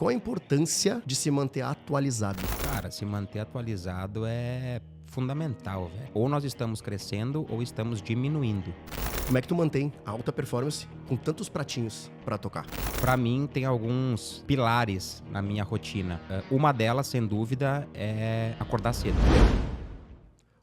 Qual a importância de se manter atualizado? Cara, se manter atualizado é fundamental, velho. Ou nós estamos crescendo ou estamos diminuindo. Como é que tu mantém a alta performance com tantos pratinhos para tocar? Pra mim, tem alguns pilares na minha rotina. Uma delas, sem dúvida, é acordar cedo.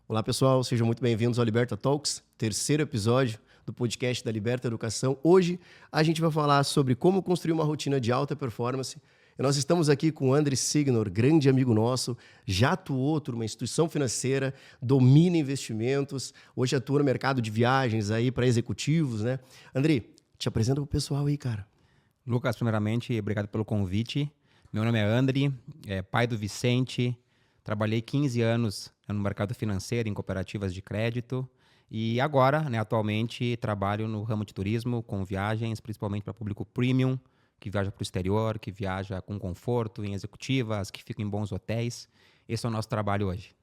Olá pessoal, sejam muito bem-vindos ao Liberta Talks, terceiro episódio do podcast da Liberta Educação. Hoje a gente vai falar sobre como construir uma rotina de alta performance. E nós estamos aqui com o André Signor, grande amigo nosso, já atuou numa instituição financeira, domina investimentos, hoje atua no mercado de viagens aí para executivos, né? André, te apresenta pro pessoal aí, cara. Lucas, primeiramente, obrigado pelo convite. Meu nome é André, pai do Vicente. Trabalhei 15 anos no mercado financeiro, em cooperativas de crédito. E agora, atualmente, trabalho no ramo de turismo, com viagens, principalmente para público premium, que viaja para o exterior, que viaja com conforto, em executivas, que fica em bons hotéis. Esse é o nosso trabalho hoje.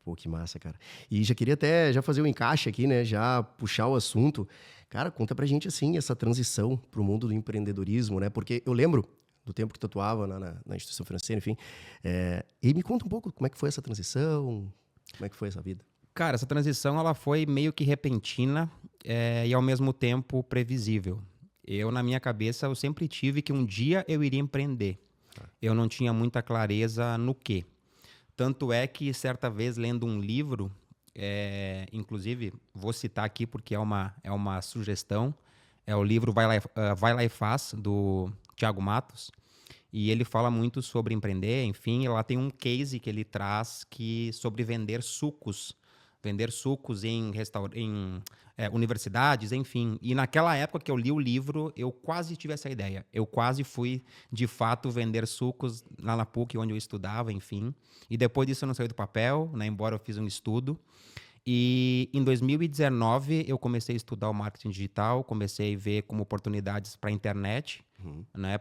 Pô, que massa, cara. E já queria até fazer um encaixe aqui, né? Já puxar o assunto. Cara, conta pra gente, assim, essa transição pro mundo do empreendedorismo, né? Porque eu lembro do tempo que tu atuava na instituição financeira, enfim. E me conta um pouco como é que foi essa transição, como é que foi essa vida. Cara, essa transição ela foi meio que repentina e ao mesmo tempo previsível. Na minha cabeça, eu sempre tive que um dia eu iria empreender. Eu não tinha muita clareza no quê. Tanto é que, certa vez, lendo um livro, inclusive, vou citar aqui porque é uma sugestão, é o livro Vai Lá e Faz, do Thiago Matos, e ele fala muito sobre empreender, enfim, lá tem um case que ele traz sobre vender sucos em universidades, enfim. E naquela época que eu li o livro, eu quase tive essa ideia. Eu quase fui, de fato, vender sucos lá na PUC, onde eu estudava, enfim. E depois disso eu não saí do papel, embora eu fiz um estudo. E em 2019 eu comecei a estudar o marketing digital, comecei a ver como oportunidades para a internet,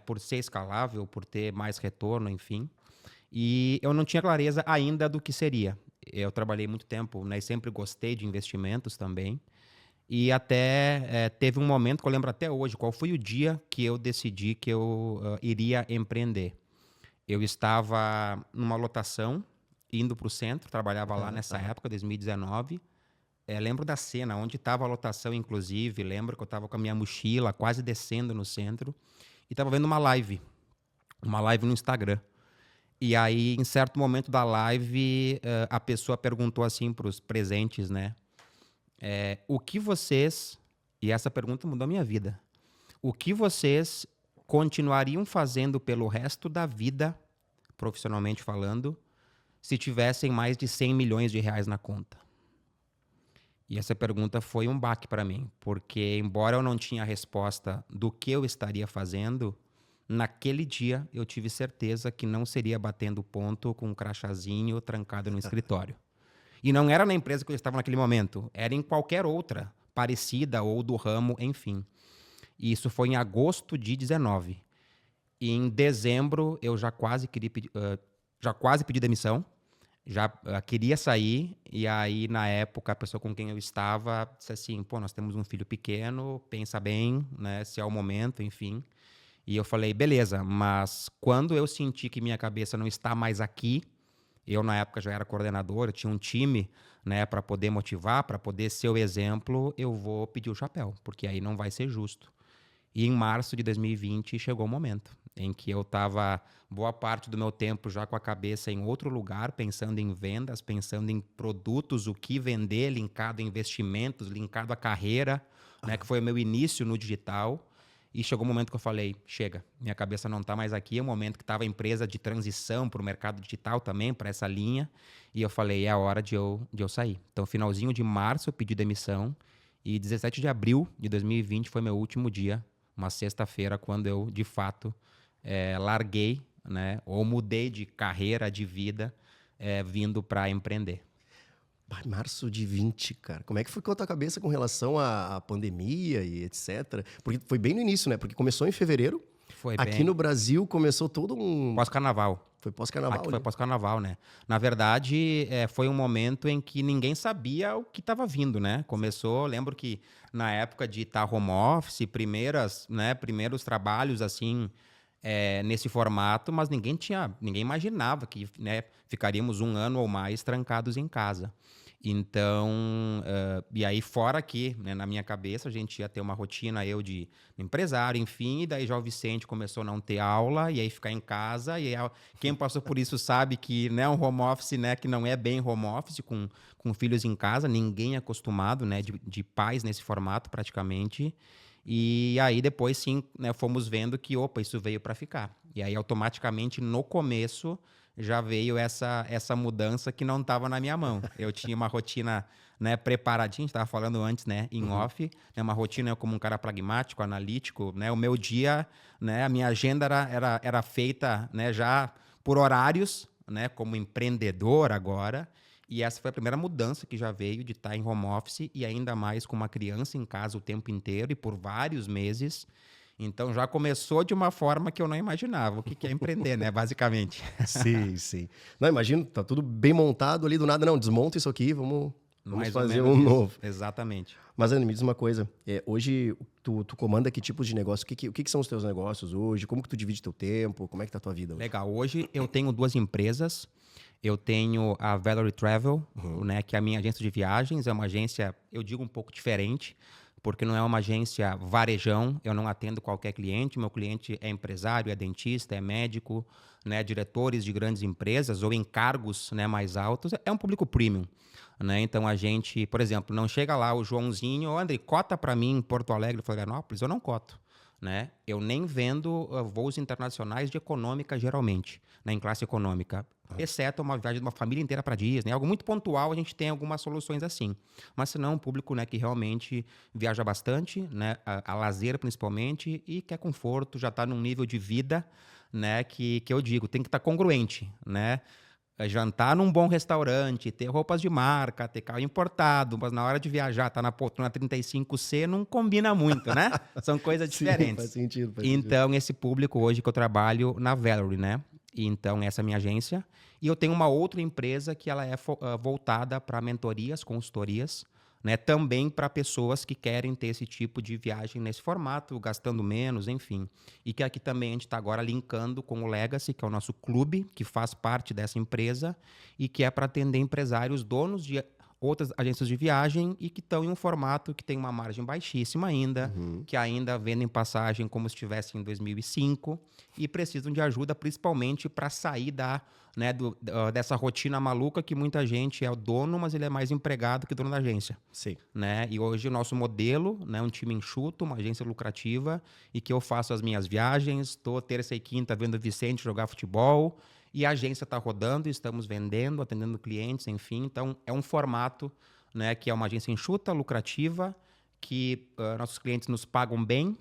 por ser escalável, por ter mais retorno, enfim. E eu não tinha clareza ainda do que seria. Eu trabalhei muito tempo, e sempre gostei de investimentos também. E até teve um momento que eu lembro até hoje, qual foi o dia que eu decidi que eu iria empreender. Eu estava numa lotação, indo para o centro, trabalhava lá nessa época, 2019. Lembro da cena, onde estava a lotação, inclusive. Lembro que eu estava com a minha mochila, quase descendo no centro. E estava vendo uma live no Instagram. E aí, em certo momento da live, a pessoa perguntou assim para os presentes, né? O que vocês... E essa pergunta mudou a minha vida. O que vocês continuariam fazendo pelo resto da vida, profissionalmente falando, se tivessem mais de 100 milhões de reais na conta? E essa pergunta foi um baque para mim, porque embora eu não tinha a resposta do que eu estaria fazendo, naquele dia eu tive certeza que não seria batendo ponto com um crachazinho trancado no escritório. E não era na empresa que eu estava naquele momento, era em qualquer outra, parecida ou do ramo, enfim. E isso foi em agosto de 19. E em dezembro eu já quase pedi demissão. Já queria sair, e aí, na época, a pessoa com quem eu estava disse assim, nós temos um filho pequeno, pensa bem, né, se é o momento, enfim. E eu falei, beleza, mas quando eu senti que minha cabeça não está mais aqui, eu, na época, já era coordenador, eu tinha um time, né, para poder motivar, para poder ser o exemplo, eu vou pedir o chapéu, porque aí não vai ser justo. E em março de 2020 chegou o momento em que eu estava boa parte do meu tempo já com a cabeça em outro lugar, pensando em vendas, pensando em produtos, o que vender, linkado a investimentos, linkado à carreira, né, que foi o meu início no digital. E chegou o momento que eu falei, chega, minha cabeça não está mais aqui, é o momento que estava a empresa de transição para o mercado digital também, para essa linha. E eu falei, é a hora de eu sair. Então, finalzinho de março eu pedi demissão e 17 de abril de 2020 foi meu último dia, uma sexta-feira, quando eu, de fato, larguei, né, ou mudei de carreira, de vida, vindo para empreender. Março de 20, cara. Como é que ficou a tua cabeça com relação à pandemia e etc? Porque foi bem no início, né? Porque começou em fevereiro. Aqui no Brasil começou todo um... Pós-carnaval. Foi pós-carnaval, Aqui foi pós-carnaval, né? Na verdade, foi um momento em que ninguém sabia o que estava vindo, né? Começou, lembro que na época de estar home office, primeiros trabalhos, assim, nesse formato, mas ninguém imaginava que, né, ficaríamos um ano ou mais trancados em casa. Então, e aí fora que, né, na minha cabeça, a gente ia ter uma rotina, eu de empresário, enfim, e daí já o Vicente começou a não ter aula, e aí ficar em casa, e aí, quem passou por isso sabe que, né, um home office, né, que não é bem home office, com filhos em casa, ninguém é acostumado, né, de pais nesse formato praticamente. E aí depois sim, né, fomos vendo que, opa, isso veio para ficar. E aí automaticamente no começo já veio essa mudança que não estava na minha mão. Eu tinha uma rotina, né, preparadinha, a gente estava falando antes, né, em off, né, uma rotina como um cara pragmático, analítico, né, o meu dia, né, a minha agenda era feita, né, já por horários, né, como empreendedor agora. E essa foi a primeira mudança que já veio de estar em home office e ainda mais com uma criança em casa o tempo inteiro e por vários meses. Então já começou de uma forma que eu não imaginava. O que é empreender, né? Basicamente. Sim, sim. Não, imagino, tá tudo bem montado ali do nada. Não, desmonta isso aqui, vamos Mais ou fazer menos um isso. novo. Exatamente. Mas, Ana, me diz uma coisa. Hoje, tu comanda que tipos de negócio? O que são os teus negócios hoje? Como que tu divide teu tempo? Como é que tá a tua vida hoje? Legal. Hoje eu tenho 2 empresas. Eu tenho a Valerie Travel, né, que é a minha agência de viagens. É uma agência, eu digo, um pouco diferente, porque não é uma agência varejão. Eu não atendo qualquer cliente. Meu cliente é empresário, é dentista, é médico, né, diretores de grandes empresas ou em cargos, né, mais altos. É um público premium. Né? Então a gente, por exemplo, não chega lá o Joãozinho, ô André, cota para mim em Porto Alegre, Florianópolis, eu não coto. Né? Eu nem vendo voos internacionais de econômica geralmente, né, em classe econômica, exceto uma viagem de uma família inteira para Disney, algo muito pontual, a gente tem algumas soluções assim. Mas se não, um público, né, que realmente viaja bastante, né, a lazer principalmente, e quer conforto, já está num nível de vida, né, que eu digo, tem que estar congruente, né? Jantar num bom restaurante, ter roupas de marca, ter carro importado, mas na hora de viajar, tá na poltrona 35C, não combina muito, né? São coisas diferentes. Sim, faz sentido. Então, esse público hoje que eu trabalho na Valerie, né? Então, essa é a minha agência. E eu tenho uma outra empresa que ela é voltada para mentorias, consultorias, né? Também para pessoas que querem ter esse tipo de viagem nesse formato, gastando menos, enfim. E que aqui também a gente está agora linkando com o Legacy, que é o nosso clube, que faz parte dessa empresa e que é para atender empresários, donos de outras agências de viagem e que estão em um formato que tem uma margem baixíssima ainda, que ainda vendem passagem como se estivesse em 2005 e precisam de ajuda principalmente para sair né, dessa rotina maluca que muita gente é o dono, mas ele é mais empregado que dono da agência. Sim. Né? E hoje o nosso modelo, né, um time enxuto, uma agência lucrativa e que eu faço as minhas viagens, estou terça e quinta vendo o Vicente jogar futebol, e a agência está rodando, estamos vendendo, atendendo clientes, enfim. Então, é um formato, né, que é uma agência enxuta, lucrativa, que nossos clientes nos pagam bem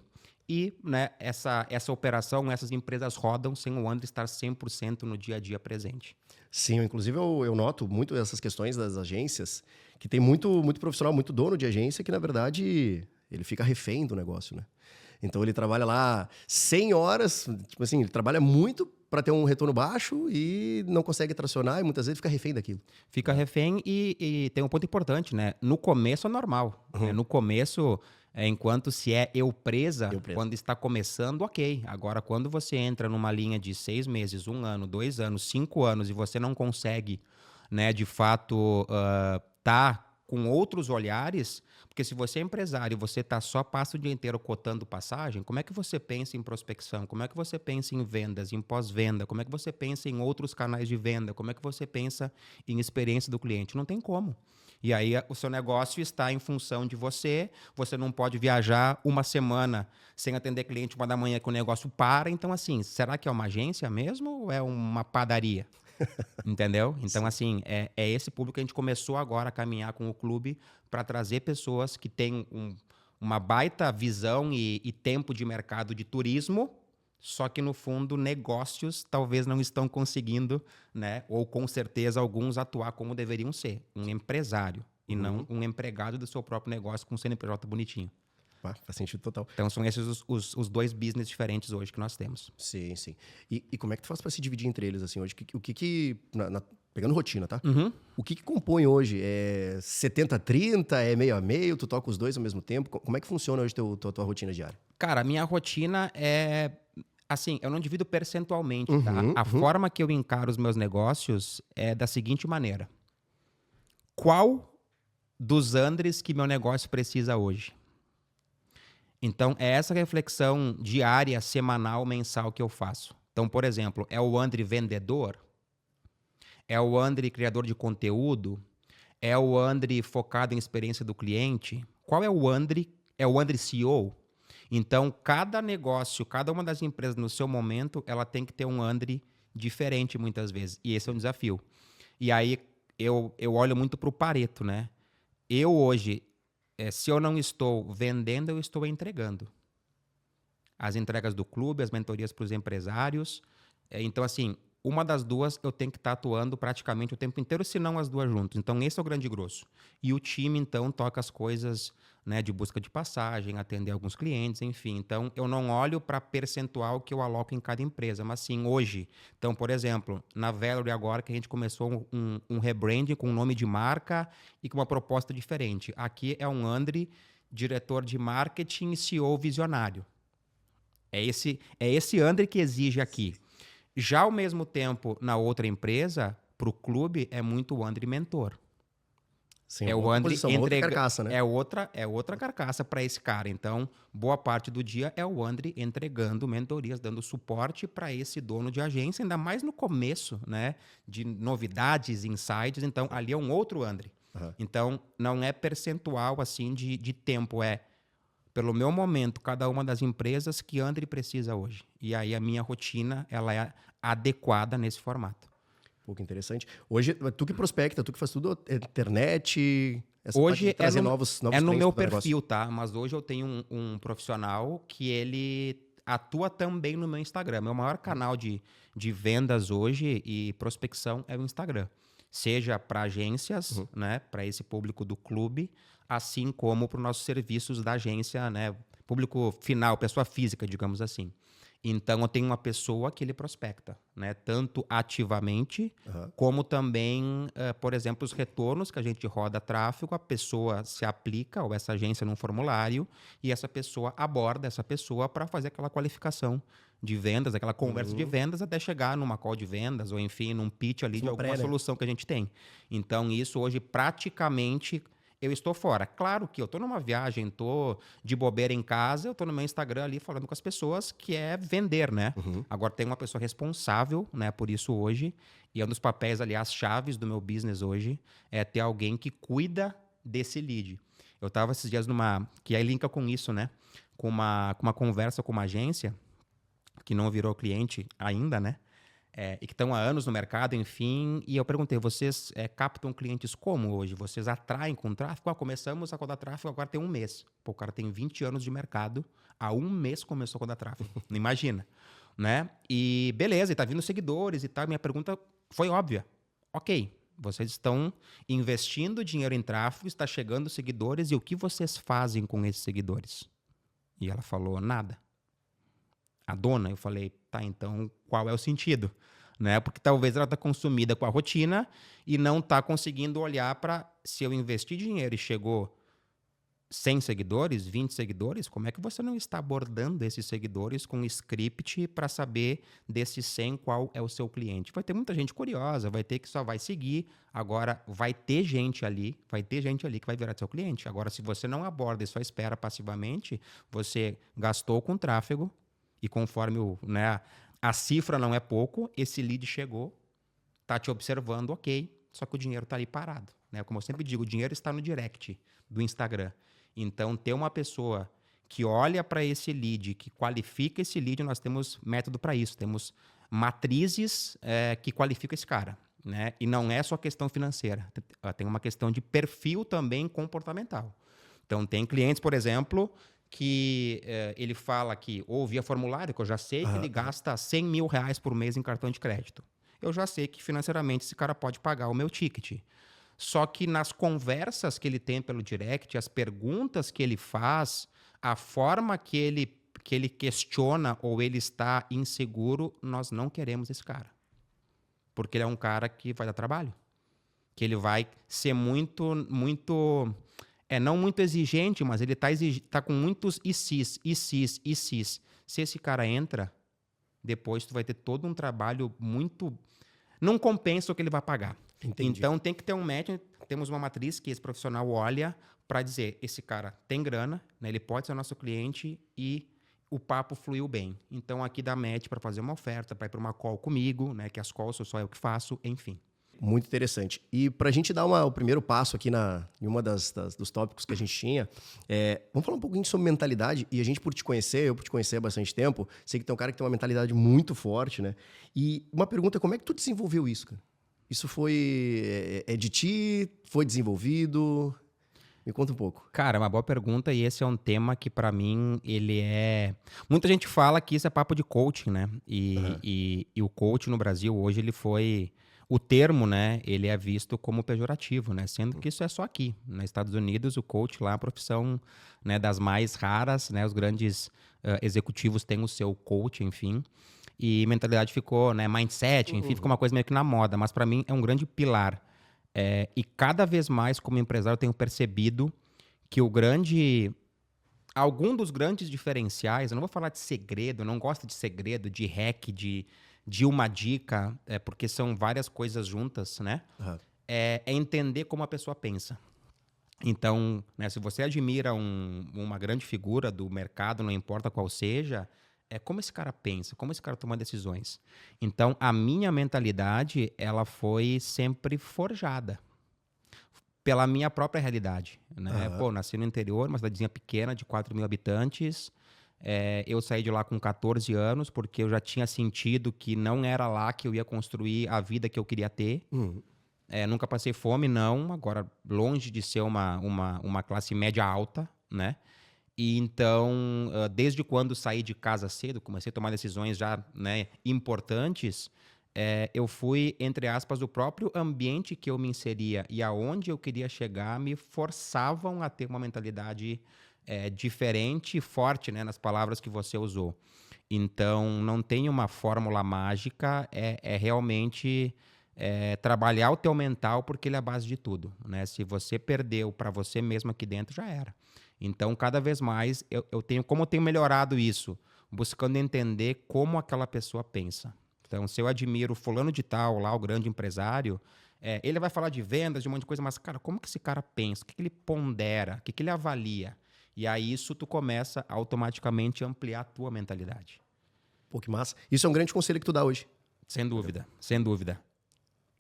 e, né, essa operação, essas empresas rodam sem o André estar 100% no dia a dia presente. Sim, inclusive eu noto muito essas questões das agências, que tem muito profissional, muito dono de agência, que na verdade ele fica refém do negócio, né? Então ele trabalha lá 100 horas, tipo assim, ele trabalha muito para ter um retorno baixo e não consegue tracionar e muitas vezes fica refém daquilo. Fica refém e tem um ponto importante, né? No começo é normal. Né? No começo, enquanto se é eu presa, quando está começando, ok. Agora, quando você entra numa linha de 6 meses, 1 ano, 2 anos, 5 anos e você não consegue, né, de fato, tá com outros olhares, porque se você é empresário e você passa o dia inteiro cotando passagem, como é que você pensa em prospecção? Como é que você pensa em vendas, em pós-venda? Como é que você pensa em outros canais de venda? Como é que você pensa em experiência do cliente? Não tem como. E aí o seu negócio está em função de você não pode viajar uma semana sem atender cliente 1 da manhã que o negócio para. Então, assim, será que é uma agência mesmo ou é uma padaria? Entendeu? Então, assim, é esse público que a gente começou agora a caminhar com o clube para trazer pessoas que têm uma baita visão e tempo de mercado de turismo, só que, no fundo, negócios talvez não estão conseguindo, né? Ou, com certeza, alguns atuar como deveriam ser. Um empresário e não um empregado do seu próprio negócio com um CNPJ bonitinho. Faz sentido total. Então, são esses os 2 business diferentes hoje que nós temos. Sim, sim. E como é que tu faz para se dividir entre eles, assim, hoje? Pegando rotina, tá? O que compõe hoje? É 70-30? É meio a meio? Tu toca os dois ao mesmo tempo? Como é que funciona hoje tua rotina diária? Cara, a minha rotina é Assim, eu não divido percentualmente, tá? A forma que eu encaro os meus negócios é da seguinte maneira. Qual dos Andres que meu negócio precisa hoje? Então, é essa reflexão diária, semanal, mensal que eu faço. Então, por exemplo, é o Andre vendedor? É o Andre criador de conteúdo? É o Andre focado em experiência do cliente? Qual é o Andre? É o Andre CEO? Então, cada negócio, cada uma das empresas no seu momento, ela tem que ter um Andre diferente muitas vezes. E esse é um desafio. E aí, eu olho muito para o Pareto, né? Eu hoje, se eu não estou vendendo, eu estou entregando. As entregas do clube, as mentorias para os empresários. Então, assim, uma das duas eu tenho que estar atuando praticamente o tempo inteiro, se não as duas juntas. Então, esse é o grande grosso. E o time, então, toca as coisas, né, de busca de passagem, atender alguns clientes, enfim. Então, eu não olho para percentual que eu aloco em cada empresa, mas sim hoje. Então, por exemplo, na Valerie agora que a gente começou um rebranding com um nome de marca e com uma proposta diferente. Aqui é um Andre, diretor de marketing e CEO visionário. É esse Andre que exige aqui. Já ao mesmo tempo, na outra empresa, para o clube, é muito o Andre mentor. Sim, É o outra Andre posição, outra carcaça, né? É outra carcaça para esse cara. Então, boa parte do dia é o Andre entregando mentorias, dando suporte para esse dono de agência, ainda mais no começo, né, de novidades, insights. Então, ali é um outro Andre. Então, não é percentual assim de tempo, pelo meu momento, cada uma das empresas que Andre precisa hoje. E aí a minha rotina ela é adequada nesse formato. Pô, que interessante. Hoje, tu que prospecta, tu que faz tudo, internet, essa parte de Hoje trazer novos é no clientes meu pro teu perfil, negócio. tá? Mas hoje eu tenho um profissional que ele atua também no meu Instagram. Meu maior canal de vendas hoje e prospecção é o Instagram. Seja para agências, né, para esse público do clube, assim como para os nossos serviços da agência, né, público final, pessoa física, digamos assim. Então, eu tenho uma pessoa que ele prospecta, né, tanto ativamente, como também, por exemplo, os retornos que a gente roda tráfego, a pessoa se aplica, ou essa agência, num formulário, e essa pessoa aborda essa pessoa para fazer aquela qualificação de vendas, aquela conversa de vendas, até chegar numa call de vendas, ou enfim, num pitch ali de alguma solução que a gente tem. Então, isso hoje praticamente eu estou fora. Claro que eu estou numa viagem, estou de bobeira em casa, eu estou no meu Instagram ali falando com as pessoas, que é vender, né? Agora tem uma pessoa responsável, né, por isso hoje, e é um dos papéis, aliás, chaves do meu business hoje, é ter alguém que cuida desse lead. Eu estava esses dias que aí linka com isso, né? Com uma conversa com uma agência, que não virou cliente ainda, né? E que estão há anos no mercado, enfim. E eu perguntei, vocês captam clientes como hoje? Vocês atraem com tráfego? Começamos a rodar tráfego agora tem um mês. Pô, o cara tem 20 anos de mercado, há um mês começou a rodar tráfego. Não imagina, né? E beleza, e tá vindo seguidores e tal. Minha pergunta foi óbvia. Ok, vocês estão investindo dinheiro em tráfego, está chegando seguidores, e o que vocês fazem com esses seguidores? E ela falou, nada. A dona, eu falei, tá, então qual é o sentido? Né? Porque talvez ela está consumida com a rotina e não está conseguindo olhar para se eu investir dinheiro e chegou 100 seguidores, 20 seguidores, como é que você não está abordando esses seguidores com um script para saber desses 100 qual é o seu cliente? Vai ter muita gente curiosa, vai ter que só vai seguir, agora vai ter gente ali que vai virar seu cliente. Agora, se você não aborda e só espera passivamente, você gastou com tráfego, e conforme a cifra não é pouco, esse lead chegou, está te observando, ok, só que o dinheiro está ali parado. Né? Como eu sempre digo, o dinheiro está no direct do Instagram. Então, ter uma pessoa que olha para esse lead, que qualifica esse lead, nós temos método para isso. Temos matrizes que qualificam esse cara. Né? E não é só questão financeira. Tem uma questão de perfil também comportamental. Então, tem clientes, por exemplo, que ele fala que, ou via formulário, que eu já sei que ele gasta 100 mil reais por mês em cartão de crédito. Eu já sei que financeiramente esse cara pode pagar o meu ticket. Só que nas conversas que ele tem pelo direct, as perguntas que ele faz, a forma que ele questiona ou ele está inseguro, nós não queremos esse cara. Porque ele é um cara que vai dar trabalho. Que ele vai ser muito não muito exigente, mas ele tá com muitos e cis. Se esse cara entra, depois tu vai ter todo um trabalho muito... Não compensa o que ele vai pagar. Entendi. Então, tem que ter um match. Temos uma matriz que esse profissional olha para dizer, esse cara tem grana, né? Ele pode ser nosso cliente e o papo fluiu bem. Então, aqui dá match para fazer uma oferta, para ir para uma call comigo, né? Que as calls sou só eu que faço, enfim. Muito interessante. E para a gente dar o primeiro passo aqui em uma dos tópicos que a gente tinha, vamos falar um pouquinho sobre mentalidade. E a gente, por te conhecer, eu por te conhecer há bastante tempo, sei que tem um cara que tem uma mentalidade muito forte, né? E uma pergunta, como é que tu desenvolveu isso, cara? Isso foi de ti? Foi desenvolvido? Me conta um pouco. Cara, é uma boa pergunta e esse é um tema que para mim ele é... Muita gente fala que isso é papo de coaching, né? E o coaching no Brasil hoje ele foi... O termo, né, ele é visto como pejorativo, né? Sendo que isso é só aqui. Nos Estados Unidos, o coach lá é a profissão, né, das mais raras, né? Os grandes executivos têm o seu coach, enfim. E mentalidade ficou, né, mindset, enfim, ficou uma coisa meio que na moda. Mas para mim é um grande pilar. E cada vez mais, como empresário, eu tenho percebido que algum dos grandes diferenciais, eu não vou falar de segredo, eu não gosto de segredo, de hack, de uma dica, porque são várias coisas juntas, né? Uhum. É entender como a pessoa pensa. Então, né, se você admira uma grande figura do mercado, não importa qual seja, como esse cara pensa, como esse cara toma decisões. Então, a minha mentalidade, ela foi sempre forjada pela minha própria realidade, né? Uhum. Pô, nasci no interior, uma cidadezinha pequena de 4 mil habitantes. Eu saí de lá com 14 anos, porque eu já tinha sentido que não era lá que eu ia construir a vida que eu queria ter. Uhum. Nunca passei fome, não. Agora, longe de ser uma classe média alta, né? E então, desde quando saí de casa cedo, comecei a tomar decisões já, né, importantes, eu fui, entre aspas, o próprio ambiente que eu me inseria e aonde eu queria chegar me forçavam a ter uma mentalidade diferente e forte, né, nas palavras que você usou. Então, não tem uma fórmula mágica, é realmente trabalhar o teu mental, porque ele é a base de tudo, né? Se você perdeu para você mesmo aqui dentro, já era. Então, cada vez mais, como eu tenho melhorado isso, buscando entender como aquela pessoa pensa. Então, se eu admiro fulano de tal, lá o grande empresário, ele vai falar de vendas, de um monte de coisa, mas, cara, como que esse cara pensa? O que ele pondera? O que ele avalia? E aí, isso tu começa automaticamente a ampliar a tua mentalidade. Pô, que massa. Isso é um grande conselho que tu dá hoje. Sem dúvida, sem dúvida.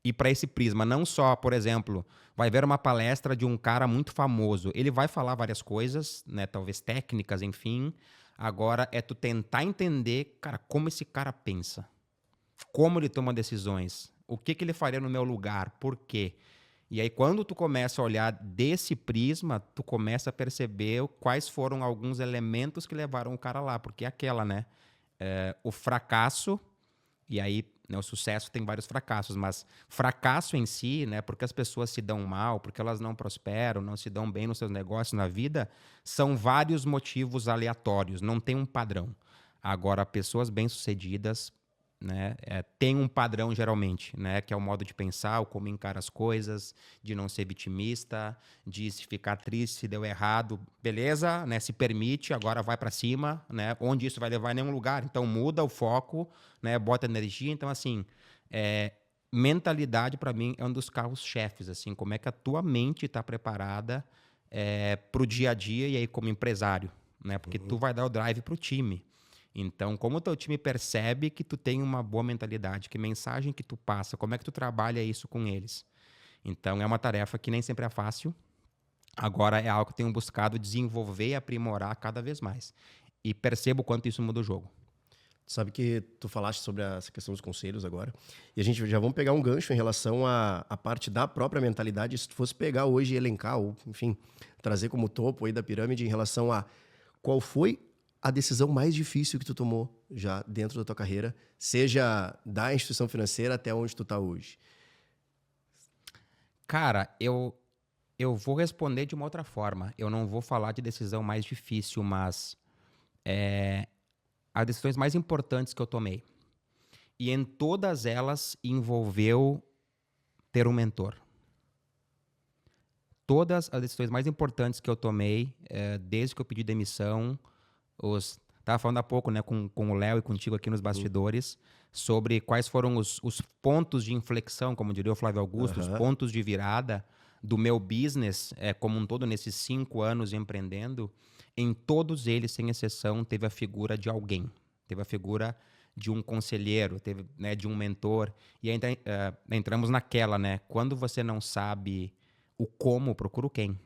E para esse prisma, não só, por exemplo, vai ver uma palestra de um cara muito famoso. Ele vai falar várias coisas, né, talvez técnicas, enfim. Agora é tu tentar entender, cara, como esse cara pensa. Como ele toma decisões. O que ele faria no meu lugar? Por quê? E aí, quando tu começa a olhar desse prisma, tu começa a perceber quais foram alguns elementos que levaram o cara lá. Porque é aquela, né? O fracasso, e aí, né, o sucesso tem vários fracassos, mas fracasso em si, né, porque as pessoas se dão mal, porque elas não prosperam, não se dão bem nos seus negócios, na vida, são vários motivos aleatórios, não tem um padrão. Agora, pessoas bem-sucedidas, né, tem um padrão geralmente, né, que é o modo de pensar, o como encara as coisas, de não ser vitimista, de se ficar triste se deu errado, beleza, né, se permite, agora vai para cima, né, onde isso vai levar a nenhum lugar, então muda o foco, né, bota energia, então assim, mentalidade para mim é um dos carros-chefes, assim, como é que a tua mente está preparada para o dia a dia e aí como empresário, né, porque tu vai dar o drive para o time. Então, como o teu time percebe que tu tem uma boa mentalidade, que mensagem que tu passa, como é que tu trabalha isso com eles? Então, é uma tarefa que nem sempre é fácil. Agora, é algo que eu tenho buscado desenvolver e aprimorar cada vez mais. E percebo o quanto isso muda o jogo. Sabe que tu falaste sobre essa questão dos conselhos agora. E a gente já vamos pegar um gancho em relação à parte da própria mentalidade. Se tu fosse pegar hoje e elencar, ou, enfim, trazer como topo aí da pirâmide em relação a qual foi a decisão mais difícil que tu tomou já dentro da tua carreira, seja da instituição financeira até onde tu tá hoje? Cara, eu vou responder de uma outra forma. Eu não vou falar de decisão mais difícil, mas as decisões mais importantes que eu tomei. E em todas elas envolveu ter um mentor. Todas as decisões mais importantes que eu tomei, desde que eu pedi demissão, os Tava falando há pouco, né, com o Léo e contigo aqui nos bastidores, sobre quais foram os pontos de inflexão, como diria o Flávio Augusto, os pontos de virada do meu business como um todo, nesses 5 anos empreendendo. Em todos eles, sem exceção, teve a figura de alguém. Teve a figura de um conselheiro, teve, né, de um mentor. E aí entramos naquela, né? Quando você não sabe o como, procura o quem.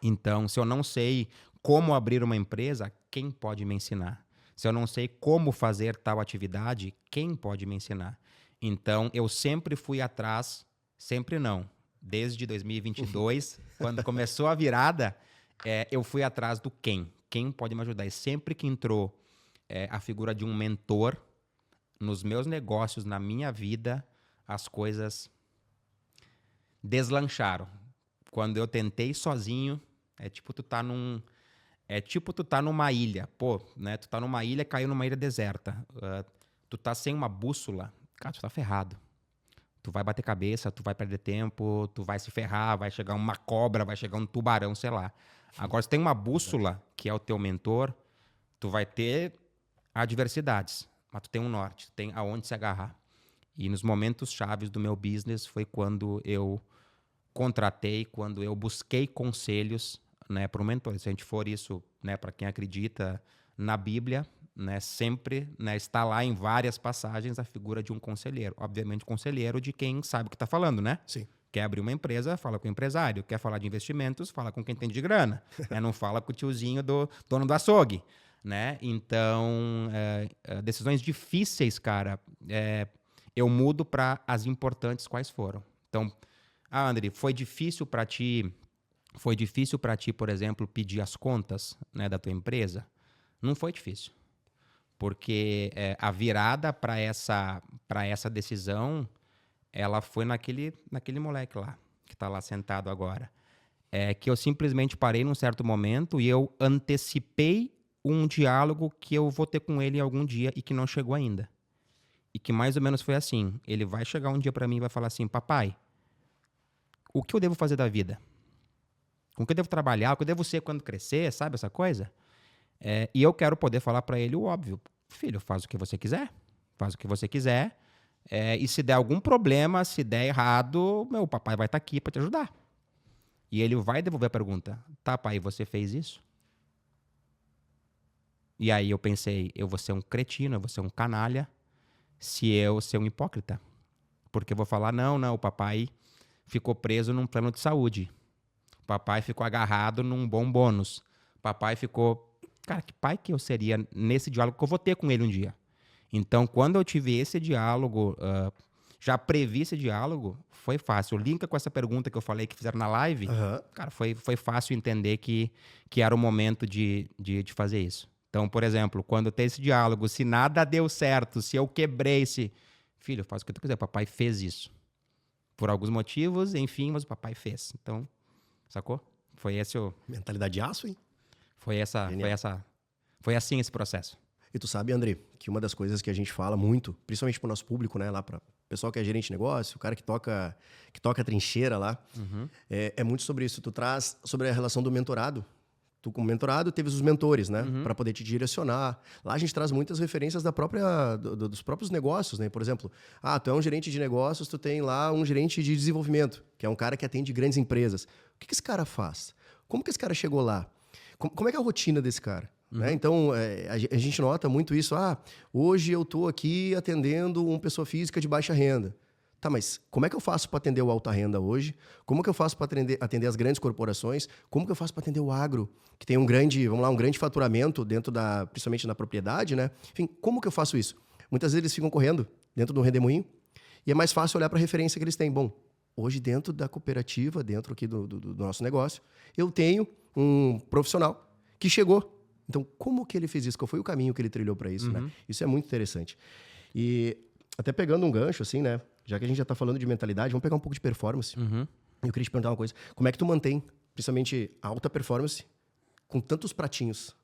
Então, se eu não sei como abrir uma empresa, quem pode me ensinar? Se eu não sei como fazer tal atividade, quem pode me ensinar? Então, eu sempre fui atrás, sempre não. Desde 2022, quando começou a virada, eu fui atrás do quem. Quem pode me ajudar? E sempre que entrou a figura de um mentor nos meus negócios, na minha vida, as coisas deslancharam. Quando eu tentei sozinho, é tipo tu tá numa ilha. Pô, né? Tu tá numa ilha, caiu numa ilha deserta. Tu tá sem uma bússola, cara, tu tá ferrado. Tu vai bater cabeça, tu vai perder tempo, tu vai se ferrar, vai chegar uma cobra, vai chegar um tubarão, sei lá. Agora, se tem uma bússola, que é o teu mentor, tu vai ter adversidades, mas tu tem um norte, tu tem aonde se agarrar. E nos momentos chaves do meu business foi quando eu contratei, quando eu busquei conselhos, né, para o mentor. Se a gente for isso, né, para quem acredita na Bíblia, né, sempre, né, está lá em várias passagens a figura de um conselheiro. Obviamente, conselheiro de quem sabe o que está falando, né? Sim. Quer abrir uma empresa, fala com o empresário. Quer falar de investimentos, fala com quem tem de grana. Né? Não fala com o tiozinho do dono do açougue. Né? Então, decisões difíceis, cara, eu mudo para as importantes quais foram. Então, André, foi difícil para ti, por exemplo, pedir as contas, né, da tua empresa? Não foi difícil. Porque a virada para essa decisão, ela foi naquele moleque lá, que está lá sentado agora. Que eu simplesmente parei num certo momento e eu antecipei um diálogo que eu vou ter com ele algum dia e que não chegou ainda. E que mais ou menos foi assim. Ele vai chegar um dia para mim e vai falar assim: papai, o que eu devo fazer da vida? Com o que eu devo trabalhar? O que eu devo ser quando crescer? Sabe essa coisa? E eu quero poder falar para ele o óbvio. Filho, faz o que você quiser. Faz o que você quiser. E se der algum problema, se der errado, meu papai vai estar aqui para te ajudar. E ele vai devolver a pergunta: tá, pai, você fez isso? E aí eu pensei, eu vou ser um cretino, eu vou ser um canalha, se eu ser um hipócrita. Porque eu vou falar, não, o papai ficou preso num plano de saúde. O papai ficou agarrado num bom bônus. O papai ficou... Cara, que pai que eu seria nesse diálogo que eu vou ter com ele um dia? Então, quando eu tive esse diálogo, já previ esse diálogo, foi fácil. Linka com essa pergunta que eu falei que fizeram na live, cara, foi fácil entender que era o momento de fazer isso. Então, por exemplo, quando tem esse diálogo, se nada deu certo, se eu quebrei, filho, faz o que tu quiser, o papai fez isso. Por alguns motivos, enfim, mas o papai fez. Então, sacou? Foi esse o... Mentalidade de aço, hein? Foi assim esse processo. E tu sabe, André, que uma das coisas que a gente fala muito, principalmente pro nosso público, né, lá para o pessoal que é gerente de negócio, o cara que toca a trincheira lá, é muito sobre isso. Tu traz sobre a relação do mentorado. Tu, como mentorado, teve os mentores, né? Para poder te direcionar. Lá a gente traz muitas referências dos próprios negócios, né? Por exemplo, tu é um gerente de negócios, tu tem lá um gerente de desenvolvimento, que é um cara que atende grandes empresas. O que esse cara faz? Como que esse cara chegou lá? Como é que é a rotina desse cara? Né? Então, a gente nota muito isso. Hoje eu estou aqui atendendo uma pessoa física de baixa renda. Tá, mas como é que eu faço para atender o alta renda hoje? Como que eu faço para atender as grandes corporações? Como que eu faço para atender o agro, que tem um grande faturamento dentro principalmente na propriedade, né? Enfim, como que eu faço isso? Muitas vezes eles ficam correndo dentro de um redemoinho e é mais fácil olhar para a referência que eles têm. Bom, hoje dentro da cooperativa, dentro aqui do nosso negócio, eu tenho um profissional que chegou. Então, como que ele fez isso? Qual foi o caminho que ele trilhou para isso, né? Isso é muito interessante. E até pegando um gancho, assim, né? Já que a gente já está falando de mentalidade, vamos pegar um pouco de performance. Eu queria te perguntar uma coisa. Como é que tu mantém, principalmente, a alta performance com tantos pratinhos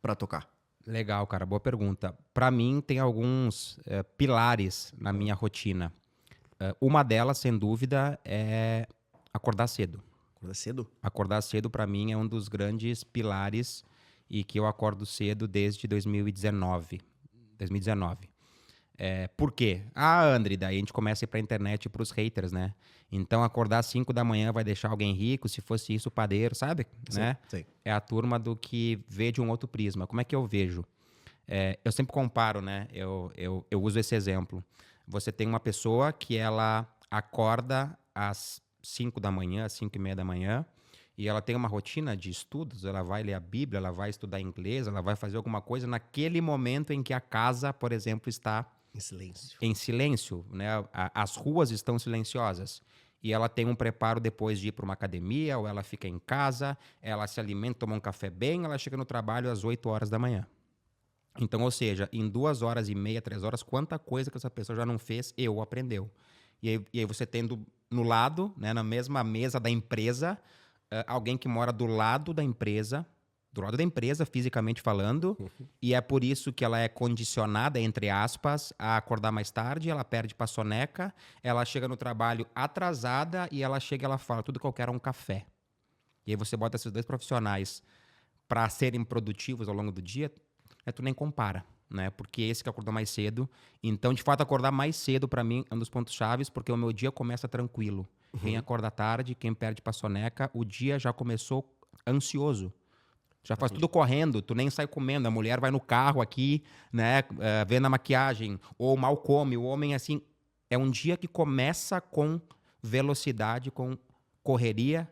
para tocar? Legal, cara. Boa pergunta. Para mim, tem alguns pilares na minha rotina. Uma delas, sem dúvida, é acordar cedo. Acordar cedo? Acordar cedo, para mim, é um dos grandes pilares e que eu acordo cedo desde 2019. Por quê? André, daí a gente começa a ir pra internet e pros haters, né? Então, acordar às 5 da manhã vai deixar alguém rico, se fosse isso, o padeiro, sabe? Sim, Né? sim. É a turma do que vê de um outro prisma. Como é que eu vejo? Eu sempre comparo, né? Eu uso esse exemplo. Você tem uma pessoa que ela acorda às 5 da manhã, às 5 e meia da manhã, e ela tem uma rotina de estudos, ela vai ler a Bíblia, ela vai estudar inglês, ela vai fazer alguma coisa naquele momento em que a casa, por exemplo, está Em silêncio. em silêncio, né? As ruas estão silenciosas. E ela tem um preparo depois de ir para uma academia, ou ela fica em casa, ela se alimenta, toma um café bem, ela chega no trabalho às 8 horas da manhã. Então, ou seja, em 2 horas e meia, 3 horas, quanta coisa que essa pessoa já não fez ou aprendeu. E aí você tendo no lado, né, na mesma mesa da empresa, alguém que mora do lado da empresa, fisicamente falando, e é por isso que ela é condicionada, entre aspas, a acordar mais tarde, ela perde pra soneca, ela chega no trabalho atrasada e ela chega e ela fala, tudo que eu quero é um café. E aí você bota esses dois profissionais para serem produtivos ao longo do dia, tu nem compara, né? Porque esse que acordou mais cedo. Então, de fato, acordar mais cedo para mim é um dos pontos chaves, porque o meu dia começa tranquilo. Quem acorda tarde, quem perde pra soneca, o dia já começou ansioso. Já faz tudo correndo, tu nem sai comendo. A mulher vai no carro aqui, né, vendo a maquiagem, ou mal come. O homem, assim, é um dia que começa com velocidade, com correria,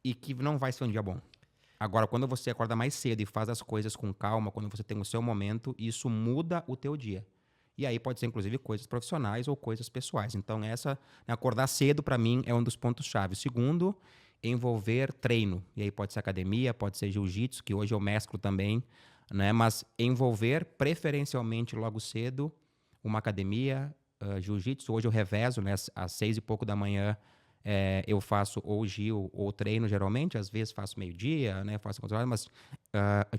e que não vai ser um dia bom. Agora, quando você acorda mais cedo e faz as coisas com calma, quando você tem o seu momento, isso muda o teu dia. E aí pode ser, inclusive, coisas profissionais ou coisas pessoais. Então, acordar cedo, para mim, é um dos pontos-chave. Segundo, envolver treino. E aí pode ser academia, pode ser jiu-jitsu, que hoje eu mesclo também, né? Mas envolver, preferencialmente, logo cedo, uma academia, jiu-jitsu. Hoje eu revezo, né? Às 6 e pouco da manhã, eu faço ou gil ou treino, geralmente. Às vezes faço meio-dia, né? Faço algumas horas, mas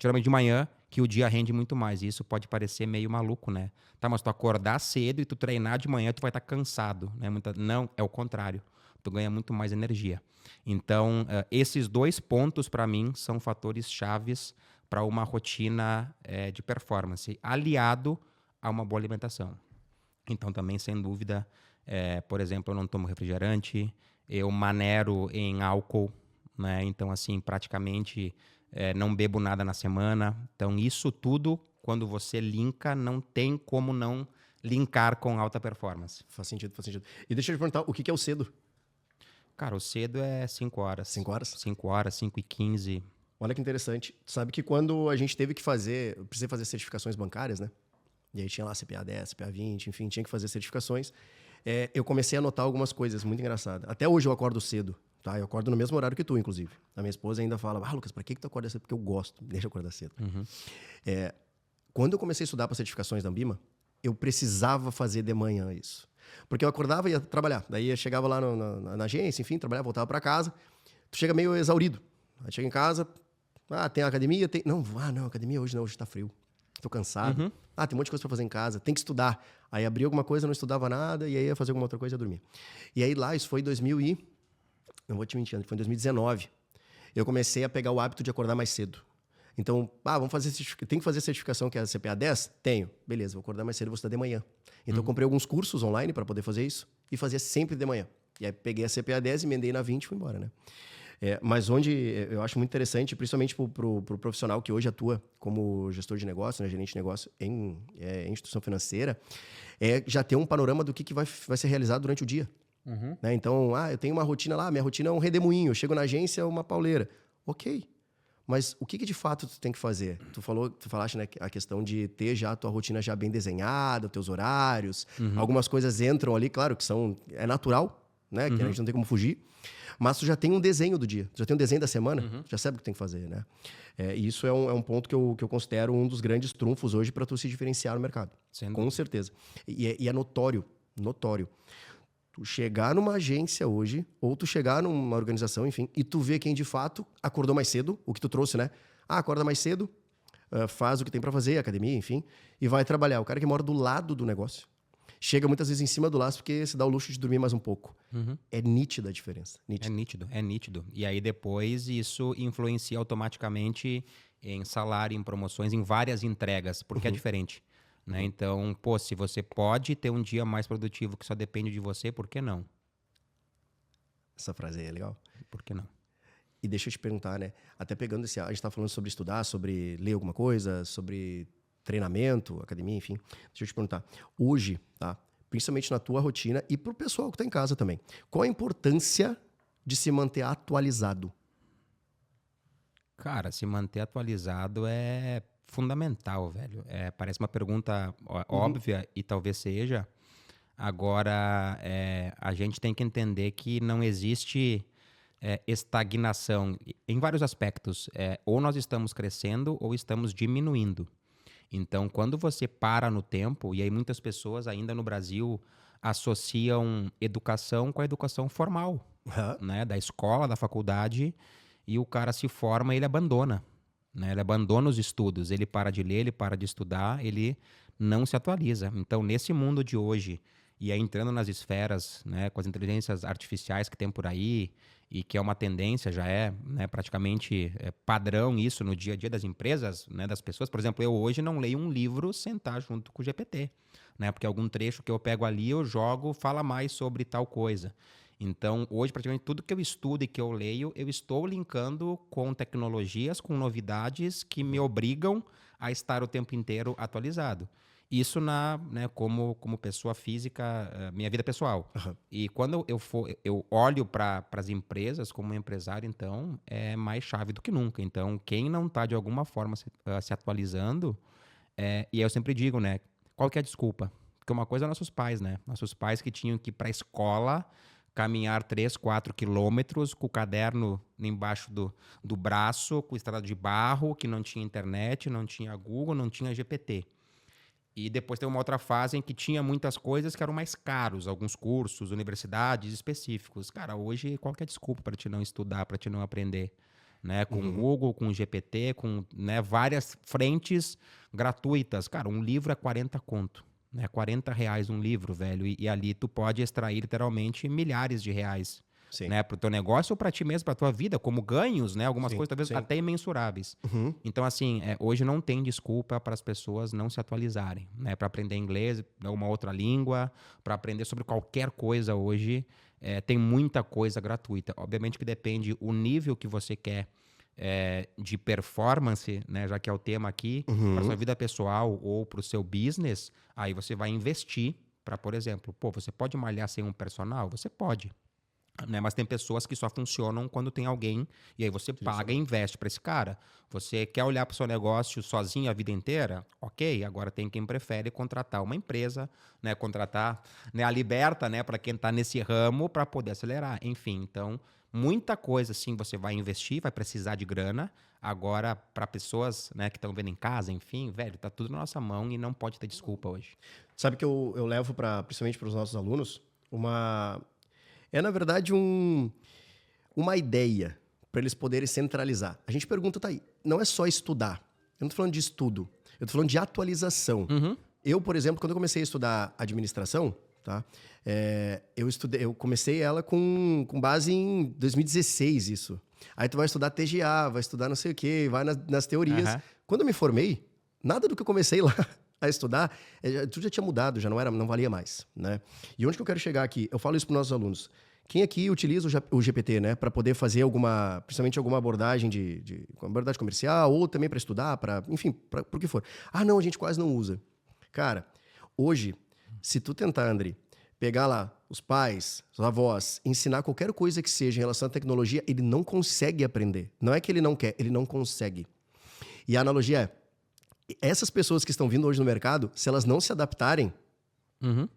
geralmente de manhã, que o dia rende muito mais. E isso pode parecer meio maluco, né? Tá, mas tu acordar cedo e tu treinar de manhã, tu vai estar cansado, né? Não, é o contrário. Tu ganha muito mais energia. Então, esses dois pontos, para mim, são fatores chaves para uma rotina de performance, aliado a uma boa alimentação. Então, também, sem dúvida, por exemplo, eu não tomo refrigerante, eu manero em álcool, né? Então, assim, praticamente não bebo nada na semana. Então, isso tudo, quando você linka, não tem como não linkar com alta performance. Faz sentido, faz sentido. E deixa eu te perguntar, o que é o cedo? Cara, o cedo é 5 horas. 5 horas? 5 horas, 5h15. Olha que interessante. Tu sabe que quando a gente teve que fazer, eu precisei fazer certificações bancárias, né? E aí tinha lá CPA 10, CPA 20, enfim, tinha que fazer certificações. Eu comecei a notar algumas coisas muito engraçadas. Até hoje eu acordo cedo, tá? Eu acordo no mesmo horário que tu, inclusive. A minha esposa ainda fala, Lucas, pra que tu acorda cedo? Porque eu gosto, deixa eu acordar cedo. Uhum. Quando eu comecei a estudar para certificações da Ambima, eu precisava fazer de manhã isso. Porque eu acordava e ia trabalhar. Daí eu chegava lá na agência, enfim, trabalhava, voltava para casa. Tu chega meio exaurido. Aí chega em casa, tem a academia, tem... Não, academia hoje não, hoje tá frio. Tô cansado. Uhum. Tem um monte de coisa para fazer em casa, tem que estudar. Aí abria alguma coisa, não estudava nada, e aí ia fazer alguma outra coisa e ia dormir. E aí lá, isso foi em 2000 e... Não vou te mentir, foi em 2019. Eu comecei a pegar o hábito de acordar mais cedo. Então, vamos fazer tem que fazer certificação que é a CPA 10? Tenho. Beleza, vou acordar mais cedo e vou estudar de manhã. Então, eu comprei alguns cursos online para poder fazer isso e fazia sempre de manhã. E aí, peguei a CPA 10, emendei na 20 e fui embora, né? Mas onde eu acho muito interessante, principalmente pro profissional que hoje atua como gestor de negócio, né, gerente de negócio em instituição financeira, já ter um panorama do que vai ser realizado durante o dia. Uhum. Né? Então, eu tenho uma rotina lá, minha rotina é um redemoinho, eu chego na agência, uma pauleira. Ok. Mas o que de fato tu tem que fazer? Tu falaste, né, a questão de ter já a tua rotina já bem desenhada, os teus horários. Uhum. Algumas coisas entram ali, claro, que é natural, né? Que a gente não tem como fugir. Mas tu já tem um desenho do dia, tu já tem um desenho da semana, tu já sabe o que tem que fazer, né? E isso é um ponto que eu considero um dos grandes trunfos hoje para tu se diferenciar no mercado. Com certeza. E é notório. Tu chegar numa agência hoje, ou tu chegar numa organização, enfim, e tu vê quem de fato acordou mais cedo, o que tu trouxe, né? Acorda mais cedo, faz o que tem para fazer, academia, enfim, e vai trabalhar. O cara que mora do lado do negócio, chega muitas vezes em cima do laço porque se dá o luxo de dormir mais um pouco. Uhum. É nítida a diferença. É nítido. E aí depois isso influencia automaticamente em salário, em promoções, em várias entregas, porque é diferente. Né? Então, pô, se você pode ter um dia mais produtivo que só depende de você, por que não? Essa frase aí é legal. Por que não? E deixa eu te perguntar, né? Até pegando esse... A gente tá falando sobre estudar, sobre ler alguma coisa, sobre treinamento, academia, enfim. Deixa eu te perguntar. Hoje, tá? Principalmente na tua rotina e pro pessoal que tá em casa também. Qual a importância de se manter atualizado? Cara, se manter atualizado é fundamental, velho. Parece uma pergunta óbvia e talvez seja. Agora, a gente tem que entender que não existe estagnação em vários aspectos. Ou nós estamos crescendo ou estamos diminuindo. Então, quando você para no tempo, e aí muitas pessoas ainda no Brasil associam educação com a educação formal, Hã? né? Da escola, da faculdade, e o cara se forma e ele abandona. Né? Ele abandona os estudos, ele para de ler, ele para de estudar, ele não se atualiza. Então, nesse mundo de hoje, e aí entrando nas esferas, né, com as inteligências artificiais que tem por aí, e que é uma tendência, já é, né, praticamente padrão isso no dia a dia das empresas, né, das pessoas. Por exemplo, eu hoje não leio um livro sentar junto com o GPT, né, porque algum trecho que eu pego ali, eu jogo, fala mais sobre tal coisa. Então, hoje, praticamente tudo que eu estudo e que eu leio, eu estou linkando com tecnologias, com novidades que me obrigam a estar o tempo inteiro atualizado. Isso né, como pessoa física, minha vida pessoal. Aham. E quando eu olho para as empresas como empresário, então, é mais chave do que nunca. Então, quem não está, de alguma forma, se atualizando, e aí eu sempre digo, né, qual que é a desculpa? Porque uma coisa é nossos pais, né? Nossos pais que tinham que ir para a escola caminhar 3, 4 quilômetros com o caderno embaixo do braço, com estrada de barro, que não tinha internet, não tinha Google, não tinha GPT. E depois tem uma outra fase em que tinha muitas coisas que eram mais caros, alguns cursos, universidades específicos. Cara, hoje qual que é a desculpa para te não estudar, para te não aprender? Né? Com o Google, com o GPT, com, né, várias frentes gratuitas. Cara, um livro é 40 conto. Né? R$ 40 um livro, velho. E ali tu pode extrair literalmente milhares de reais. Sim. Né, para o teu negócio ou para ti mesmo, para tua vida, como ganhos, né, algumas Sim, coisas talvez sim. até imensuráveis. Uhum. Então, assim, hoje não tem desculpa para as pessoas não se atualizarem, né, para aprender inglês, uma outra língua, para aprender sobre qualquer coisa hoje, tem muita coisa gratuita. Obviamente que depende o nível que você quer de performance, né, já que é o tema aqui, para sua vida pessoal ou para o seu business, aí você vai investir para, por exemplo, pô, você pode malhar sem um personal? Você pode. Né? Mas tem pessoas que só funcionam quando tem alguém e aí você paga e investe para esse cara. Você quer olhar para o seu negócio sozinho a vida inteira? Ok, agora tem quem prefere contratar uma empresa, né? Contratar, né, a Liberta, né, para quem está nesse ramo para poder acelerar. Enfim, então muita coisa sim você vai investir, vai precisar de grana. Agora, para pessoas, né, que estão vendo em casa, enfim, velho, tá tudo na nossa mão e não pode ter desculpa hoje. Sabe que eu levo principalmente para os nossos alunos na verdade, uma ideia para eles poderem centralizar. A gente pergunta, tá aí, não é só estudar. Eu não tô falando de estudo, eu tô falando de atualização. Eu, por exemplo, quando eu comecei a estudar administração, tá? Eu comecei ela com base em 2016, isso. Aí tu vai estudar TGA, vai estudar não sei o quê, vai nas teorias. Quando eu me formei, nada do que eu comecei lá a estudar, tudo já tinha mudado, já não valia mais, né? E onde que eu quero chegar aqui? Eu falo isso para os nossos alunos. Quem aqui utiliza o GPT, né, para poder fazer principalmente alguma abordagem de abordagem comercial ou também para estudar, enfim, para o que for. Ah, não, a gente quase não usa. Cara, hoje, se tu tentar, André, pegar lá os pais, os avós, ensinar qualquer coisa que seja em relação à tecnologia, ele não consegue aprender. Não é que ele não quer, ele não consegue. E a analogia essas pessoas que estão vindo hoje no mercado, se elas não se adaptarem, o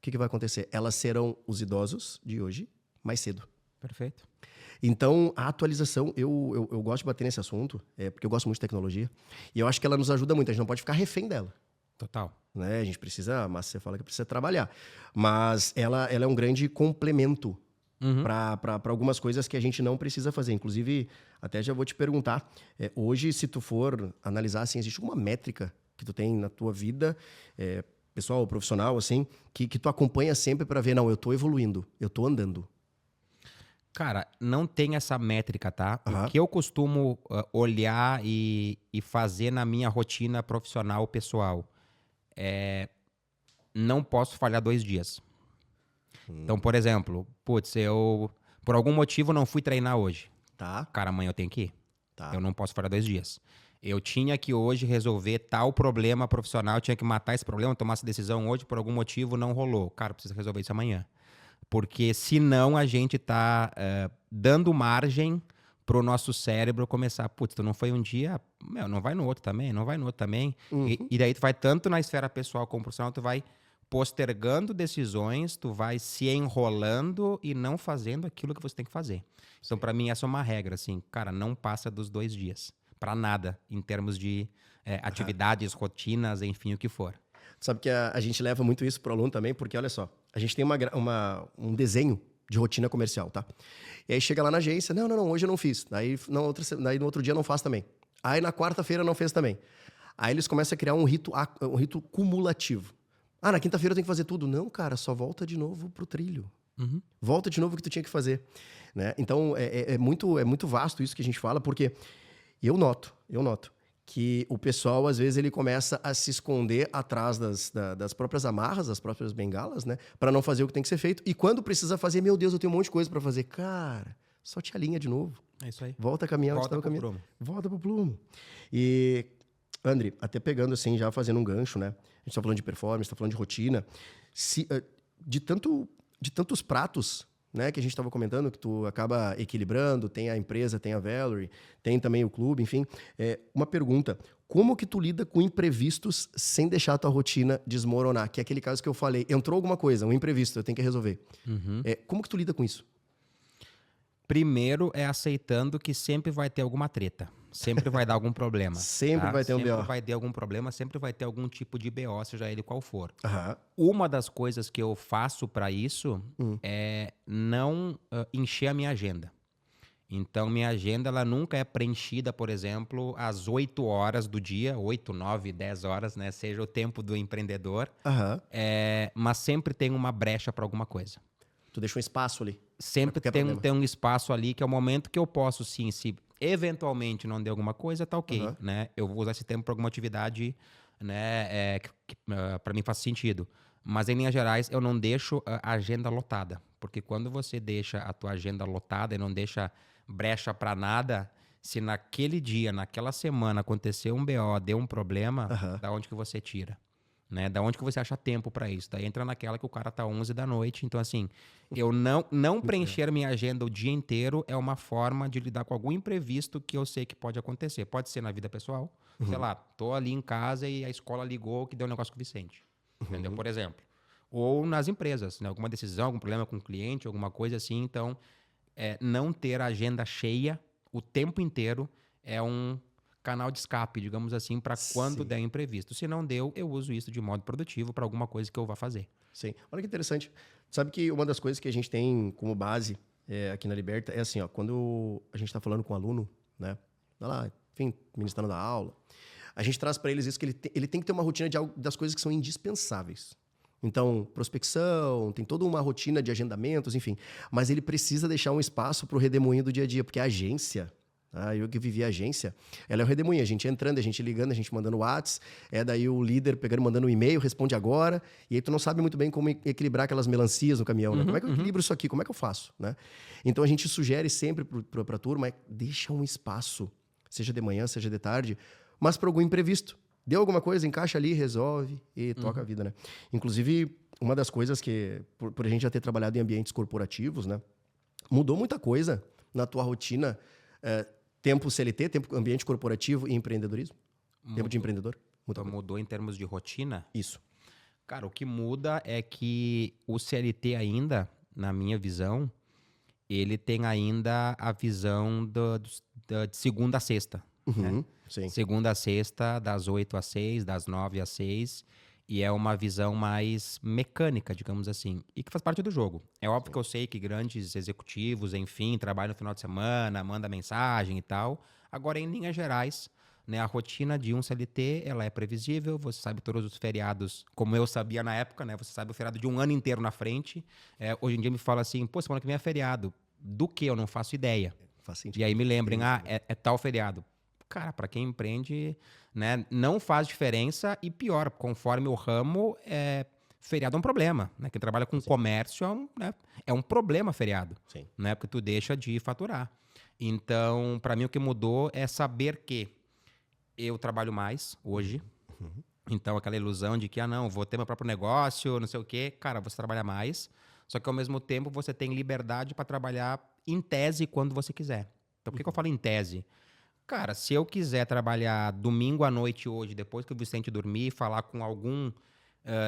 que vai acontecer? Elas serão os idosos de hoje mais cedo. Perfeito. Então, a atualização, eu gosto de bater nesse assunto, porque eu gosto muito de tecnologia, e eu acho que ela nos ajuda muito, a gente não pode ficar refém dela. Total. Né? A gente precisa, mas você fala que precisa trabalhar, mas ela é um grande complemento para algumas coisas que a gente não precisa fazer. Inclusive, até já vou te perguntar, hoje, se tu for analisar, assim, existe alguma métrica que tu tem na tua vida, pessoal, profissional, assim, que tu acompanha sempre para ver, não, eu tô evoluindo, eu tô andando? Cara, não tem essa métrica, tá? Aham. O que eu costumo olhar e fazer na minha rotina profissional pessoal é não posso falhar 2 dias. Então, por exemplo, putz, eu por algum motivo não fui treinar hoje. Tá, Cara, amanhã eu tenho que ir. tá. Eu não posso falhar 2 dias. Eu tinha que hoje resolver tal problema profissional, eu tinha que matar esse problema, tomar essa decisão hoje, por algum motivo não rolou. Cara, precisa resolver isso amanhã. Porque senão a gente tá dando margem pro nosso cérebro começar, putz, tu não foi um dia, meu, não vai no outro também, não vai no outro também. E daí tu vai tanto na esfera pessoal como profissional, tu vai postergando decisões, tu vai se enrolando e não fazendo aquilo que você tem que fazer. Então, para mim, essa é uma regra, assim, cara, não passa dos 2 dias. Para nada, em termos de atividades, rotinas, enfim, o que for. Sabe que a gente leva muito isso pro aluno também, porque olha só, a gente tem um desenho de rotina comercial, tá? E aí chega lá na agência, não, hoje eu não fiz. Daí no outro dia não faz também. Aí na quarta-feira não fez também. Aí eles começam a criar um rito cumulativo. Ah, na quinta-feira eu tenho que fazer tudo. Não, cara, só volta de novo pro trilho. Volta de novo o que tu tinha que fazer. Né? Então, é muito vasto isso que a gente fala, porque eu noto que o pessoal, às vezes, ele começa a se esconder atrás das próprias amarras, das próprias bengalas, né? Para não fazer o que tem que ser feito. E quando precisa fazer, meu Deus, eu tenho um monte de coisa para fazer. Cara, só te alinha de novo. É isso aí. Volta a caminhar onde Volta estava pro caminhando. prumo. Volta pro plumo. E, André, até pegando assim, já fazendo um gancho, né? A gente tá falando de performance, tá falando de rotina. De tantos pratos, né, que a gente estava comentando, que tu acaba equilibrando, tem a empresa, tem a Valerie, tem também o clube, enfim. Uma pergunta, como que tu lida com imprevistos sem deixar a tua rotina desmoronar? Que é aquele caso que eu falei, entrou alguma coisa, um imprevisto, eu tenho que resolver. Como que tu lida com isso? Primeiro é aceitando que sempre vai ter alguma treta. Sempre vai dar algum problema. Sempre vai ter um BO. Sempre vai ter algum problema, sempre vai ter algum tipo de BO, seja ele qual for. Aham. Uma das coisas que eu faço para isso é não encher a minha agenda. Então, minha agenda ela nunca é preenchida, por exemplo, às 8 horas do dia, 8, 9, 10 horas, né? Seja o tempo do empreendedor. Aham. Mas sempre tem uma brecha para alguma coisa. Tu deixa um espaço ali. Sempre Qualquer tem problema. um espaço ali que é o momento que eu posso, sim, se eventualmente não der alguma coisa, tá ok, Aham. né? Eu vou usar esse tempo para alguma atividade, né, que para mim faz sentido. Mas, em linhas gerais, eu não deixo a agenda lotada. Porque quando você deixa a tua agenda lotada e não deixa brecha para nada, se naquele dia, naquela semana, aconteceu um BO, deu um problema, Aham. da onde que você tira? Né? Da onde que você acha tempo para isso? Daí entra naquela que o cara tá 11 da noite. Então, assim, eu não preencher minha agenda o dia inteiro é uma forma de lidar com algum imprevisto que eu sei que pode acontecer. Pode ser na vida pessoal. Sei lá, tô ali em casa e a escola ligou que deu um negócio com o Vicente. Entendeu? Por exemplo. Ou nas empresas, né? Alguma decisão, algum problema com o cliente, alguma coisa assim. Então, não ter a agenda cheia o tempo inteiro é um canal de escape, digamos assim, para quando Sim. der imprevisto. Se não deu, eu uso isso de modo produtivo para alguma coisa que eu vá fazer. Sim. Olha que interessante. Sabe que uma das coisas que a gente tem como base aqui na Liberta é assim, ó, quando a gente está falando com o aluno, né? Vai lá, enfim, ministrando a aula, a gente traz para eles isso que ele tem que ter uma rotina das coisas que são indispensáveis. Então, prospecção, tem toda uma rotina de agendamentos, enfim. Mas ele precisa deixar um espaço para o redemoinho do dia a dia, porque a agência, eu que vivi a agência, ela é o redemoinho. A gente entrando, a gente ligando, a gente mandando WhatsApp, daí o líder pegando, mandando um e-mail, responde agora, e aí tu não sabe muito bem como equilibrar aquelas melancias no caminhão, né? Como é que eu equilibro isso aqui? Como é que eu faço? Né? Então, a gente sugere sempre para a turma, deixa um espaço, seja de manhã, seja de tarde, mas para algum imprevisto. Deu alguma coisa, encaixa ali, resolve e toca a vida, né? Inclusive, uma das coisas que, por a gente já ter trabalhado em ambientes corporativos, né? Mudou muita coisa na tua rotina, tempo CLT, tempo ambiente corporativo e empreendedorismo? Tempo de empreendedor? Mudou em termos de rotina? Isso. Cara, o que muda é que o CLT ainda, na minha visão, ele tem ainda a visão de segunda a sexta. Né? Sim. Segunda a sexta, das 8 às 6, das 9 às 6. E é uma visão mais mecânica, digamos assim. E que faz parte do jogo. É óbvio que eu sei que grandes executivos, enfim, trabalham no final de semana, mandam mensagem e tal. Agora, em linhas gerais, né, a rotina de um CLT, ela é previsível. Você sabe todos os feriados, como eu sabia na época, né? Você sabe o feriado de um ano inteiro na frente. Hoje em dia me fala assim, pô, semana que vem é feriado. do que eu não faço ideia. Faz sentido. E aí me lembrem, é tal feriado. Cara, para quem empreende, né, não faz diferença e pior, conforme o ramo, feriado é um problema. Né? Quem trabalha com comércio é um problema feriado. Sim. Né? Porque tu deixa de faturar. Então, para mim, o que mudou é saber que eu trabalho mais hoje. Então, aquela ilusão de que, não, vou ter meu próprio negócio, não sei o quê. Cara, você trabalha mais. Só que, ao mesmo tempo, você tem liberdade para trabalhar em tese quando você quiser. Então, por que eu falo em tese? Cara, se eu quiser trabalhar domingo à noite hoje, depois que o Vicente dormir, falar com algum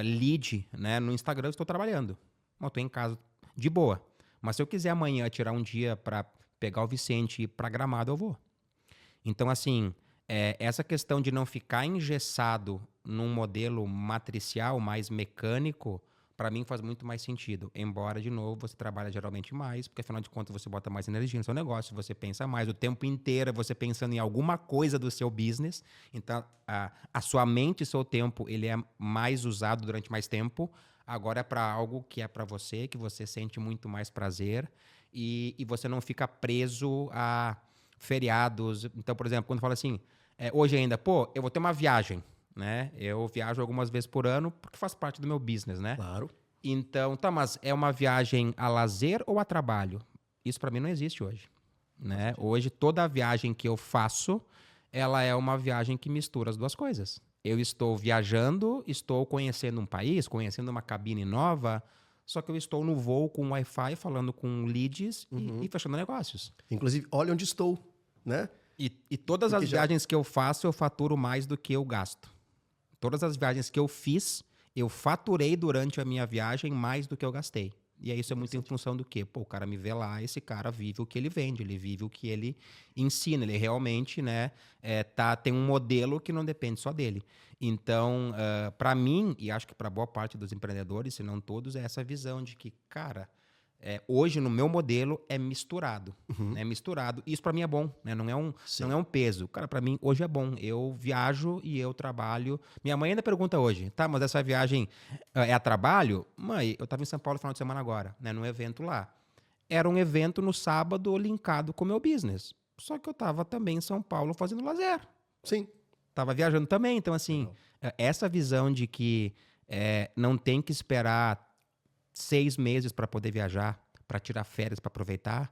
lead, né, no Instagram, eu estou trabalhando. Eu estou em casa de boa. Mas se eu quiser amanhã tirar um dia para pegar o Vicente e ir para Gramado, eu vou. Então, assim, essa questão de não ficar engessado num modelo matricial mais mecânico, para mim faz muito mais sentido. Embora, de novo, você trabalha geralmente mais, porque afinal de contas você bota mais energia no seu negócio, você pensa mais, o tempo inteiro você pensando em alguma coisa do seu business. Então, a sua mente e seu tempo, ele é mais usado durante mais tempo. Agora é para algo que é para você, que você sente muito mais prazer e você não fica preso a feriados. Então, por exemplo, quando fala assim, hoje ainda, eu vou ter uma viagem. Né? Eu viajo algumas vezes por ano porque faz parte do meu business, né? Claro. Então, mas é uma viagem a lazer ou a trabalho? Isso para mim não existe hoje, né? Hoje toda a viagem que eu faço, ela é uma viagem que mistura as duas coisas. Eu estou viajando, estou conhecendo um país, conhecendo uma cabine nova, só que eu estou no voo com Wi-Fi, falando com leads e fechando negócios. Inclusive, olha onde estou, né? E todas as viagens que eu faço, eu faturo mais do que eu gasto. Todas as viagens que eu fiz, eu faturei durante a minha viagem mais do que eu gastei. E aí isso é muito em função do quê? O cara me vê lá, esse cara vive o que ele vende, ele vive o que ele ensina, ele realmente, né, tem um modelo que não depende só dele. Então, para mim, e acho que para boa parte dos empreendedores, se não todos, é essa visão de que, cara, hoje no meu modelo é misturado. É misturado. Isso para mim é bom, né? Não é um peso. Cara, para mim hoje é bom. Eu viajo e eu trabalho. Minha mãe ainda pergunta hoje, tá, mas essa viagem é a trabalho? Mãe, eu estava em São Paulo no final de semana agora, né? Num evento lá. Era um evento no sábado linkado com o meu business. Só que eu estava também em São Paulo fazendo lazer. Sim. Tava viajando também. Então, assim, essa visão de que não tem que esperar 6 meses para poder viajar, para tirar férias, para aproveitar,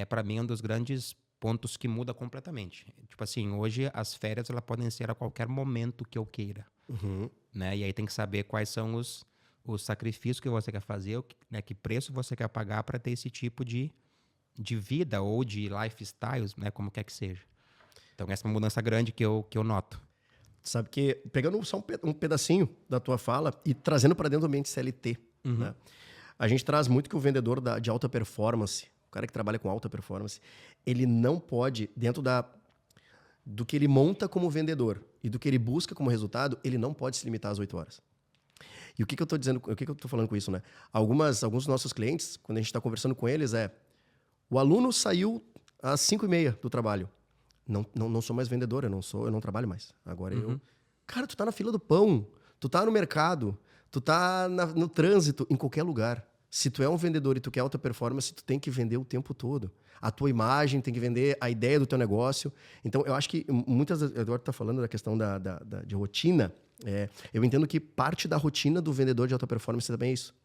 para mim é um dos grandes pontos que muda completamente. Tipo assim, hoje as férias elas podem ser a qualquer momento que eu queira. Né? E aí tem que saber quais são os sacrifícios que você quer fazer, né? Que preço você quer pagar para ter esse tipo de vida ou de lifestyles, né? Como quer que seja. Então essa é uma mudança grande que eu noto. Sabe que, pegando só um pedacinho da tua fala e trazendo para dentro do ambiente CLT, né? A gente traz muito que o vendedor de alta performance, o cara que trabalha com alta performance, ele não pode, dentro do que ele monta como vendedor e do que ele busca como resultado, ele não pode se limitar às 8 horas. E o que eu tô dizendo, o que eu tô falando com isso, né? Alguns dos nossos clientes, quando a gente está conversando com eles, o aluno saiu às 5h30 do trabalho. Não sou mais vendedor, eu não trabalho mais. Agora Cara, tu tá na fila do pão, tu tá no mercado, tu tá no trânsito, em qualquer lugar. Se tu é um vendedor e tu quer alta performance, tu tem que vender o tempo todo. A tua imagem tem que vender a ideia do teu negócio. Então, eu acho que muitas vezes... O Eduardo tá falando da questão de rotina. Eu entendo que parte da rotina do vendedor de alta performance também é isso.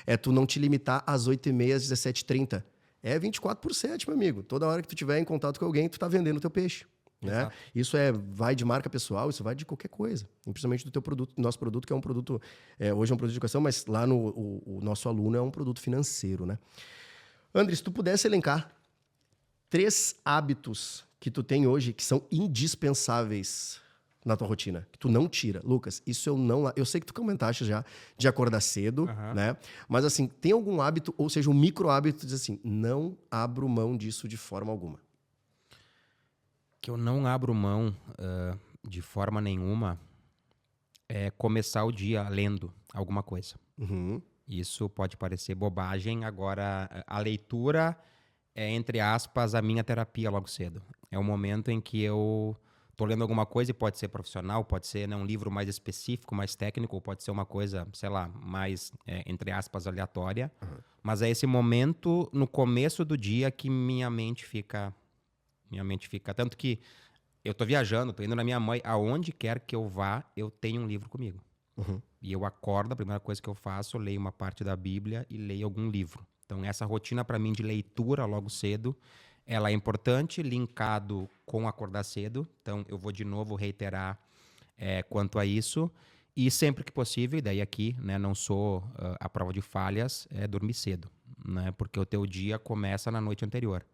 É tu não te limitar às 8h30, às 17h30. É 24/7, meu amigo. Toda hora que tu estiver em contato com alguém, tu tá vendendo o teu peixe. Né? Isso vai de marca pessoal, isso vai de qualquer coisa. Principalmente do teu produto, nosso produto, que é um produto... hoje é um produto de educação, mas lá o nosso aluno é um produto financeiro, né? André, se tu pudesse elencar 3 hábitos que tu tem hoje que são indispensáveis na tua rotina, que tu não tira. Lucas, isso eu sei que tu comentaste já de acordar cedo, né? Mas assim, tem algum hábito, ou seja, um micro hábito, que diz assim, não abro mão disso de forma alguma? Que eu não abro mão de forma nenhuma é começar o dia lendo alguma coisa. Isso pode parecer bobagem, agora a leitura é, entre aspas, a minha terapia logo cedo. É o momento em que eu tô lendo alguma coisa e pode ser profissional, pode ser, né, um livro mais específico, mais técnico, ou pode ser uma coisa, sei lá, mais, entre aspas, aleatória. Mas é esse momento no começo do dia que minha mente fica. Tanto que eu tô viajando, tô indo na minha mãe, aonde quer que eu vá, eu tenho um livro comigo. E eu acordo, a primeira coisa que eu faço, eu leio uma parte da Bíblia e leio algum livro. Então, essa rotina para mim de leitura logo cedo, ela é importante, linkado com acordar cedo. Então, eu vou de novo reiterar quanto a isso. E sempre que possível, e daí aqui, né, não sou a prova de falhas, é dormir cedo, né? Porque o teu dia começa na noite anterior.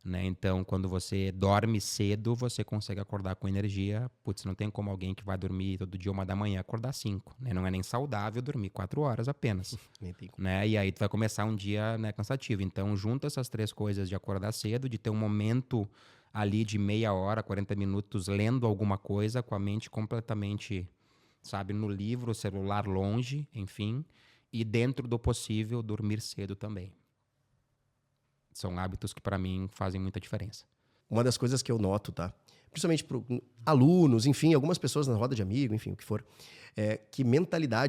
Né? Então, quando você dorme cedo, você consegue acordar com energia. Putz, não tem como alguém que vai dormir todo dia 1 da manhã acordar 5. Né? Não é nem saudável dormir 4 horas apenas. Nem tem como. Né? E aí tu vai começar um dia, né, cansativo. Então, junta essas 3 coisas de acordar cedo, de ter um momento ali de meia hora, 40 minutos lendo alguma coisa com a mente completamente, sabe, no livro, celular longe, enfim. E dentro do possível, dormir cedo também. São hábitos que, para mim, fazem muita diferença. Uma das coisas que eu noto, tá? Principalmente para alunos, enfim, algumas pessoas na roda de amigo, enfim, o que for, que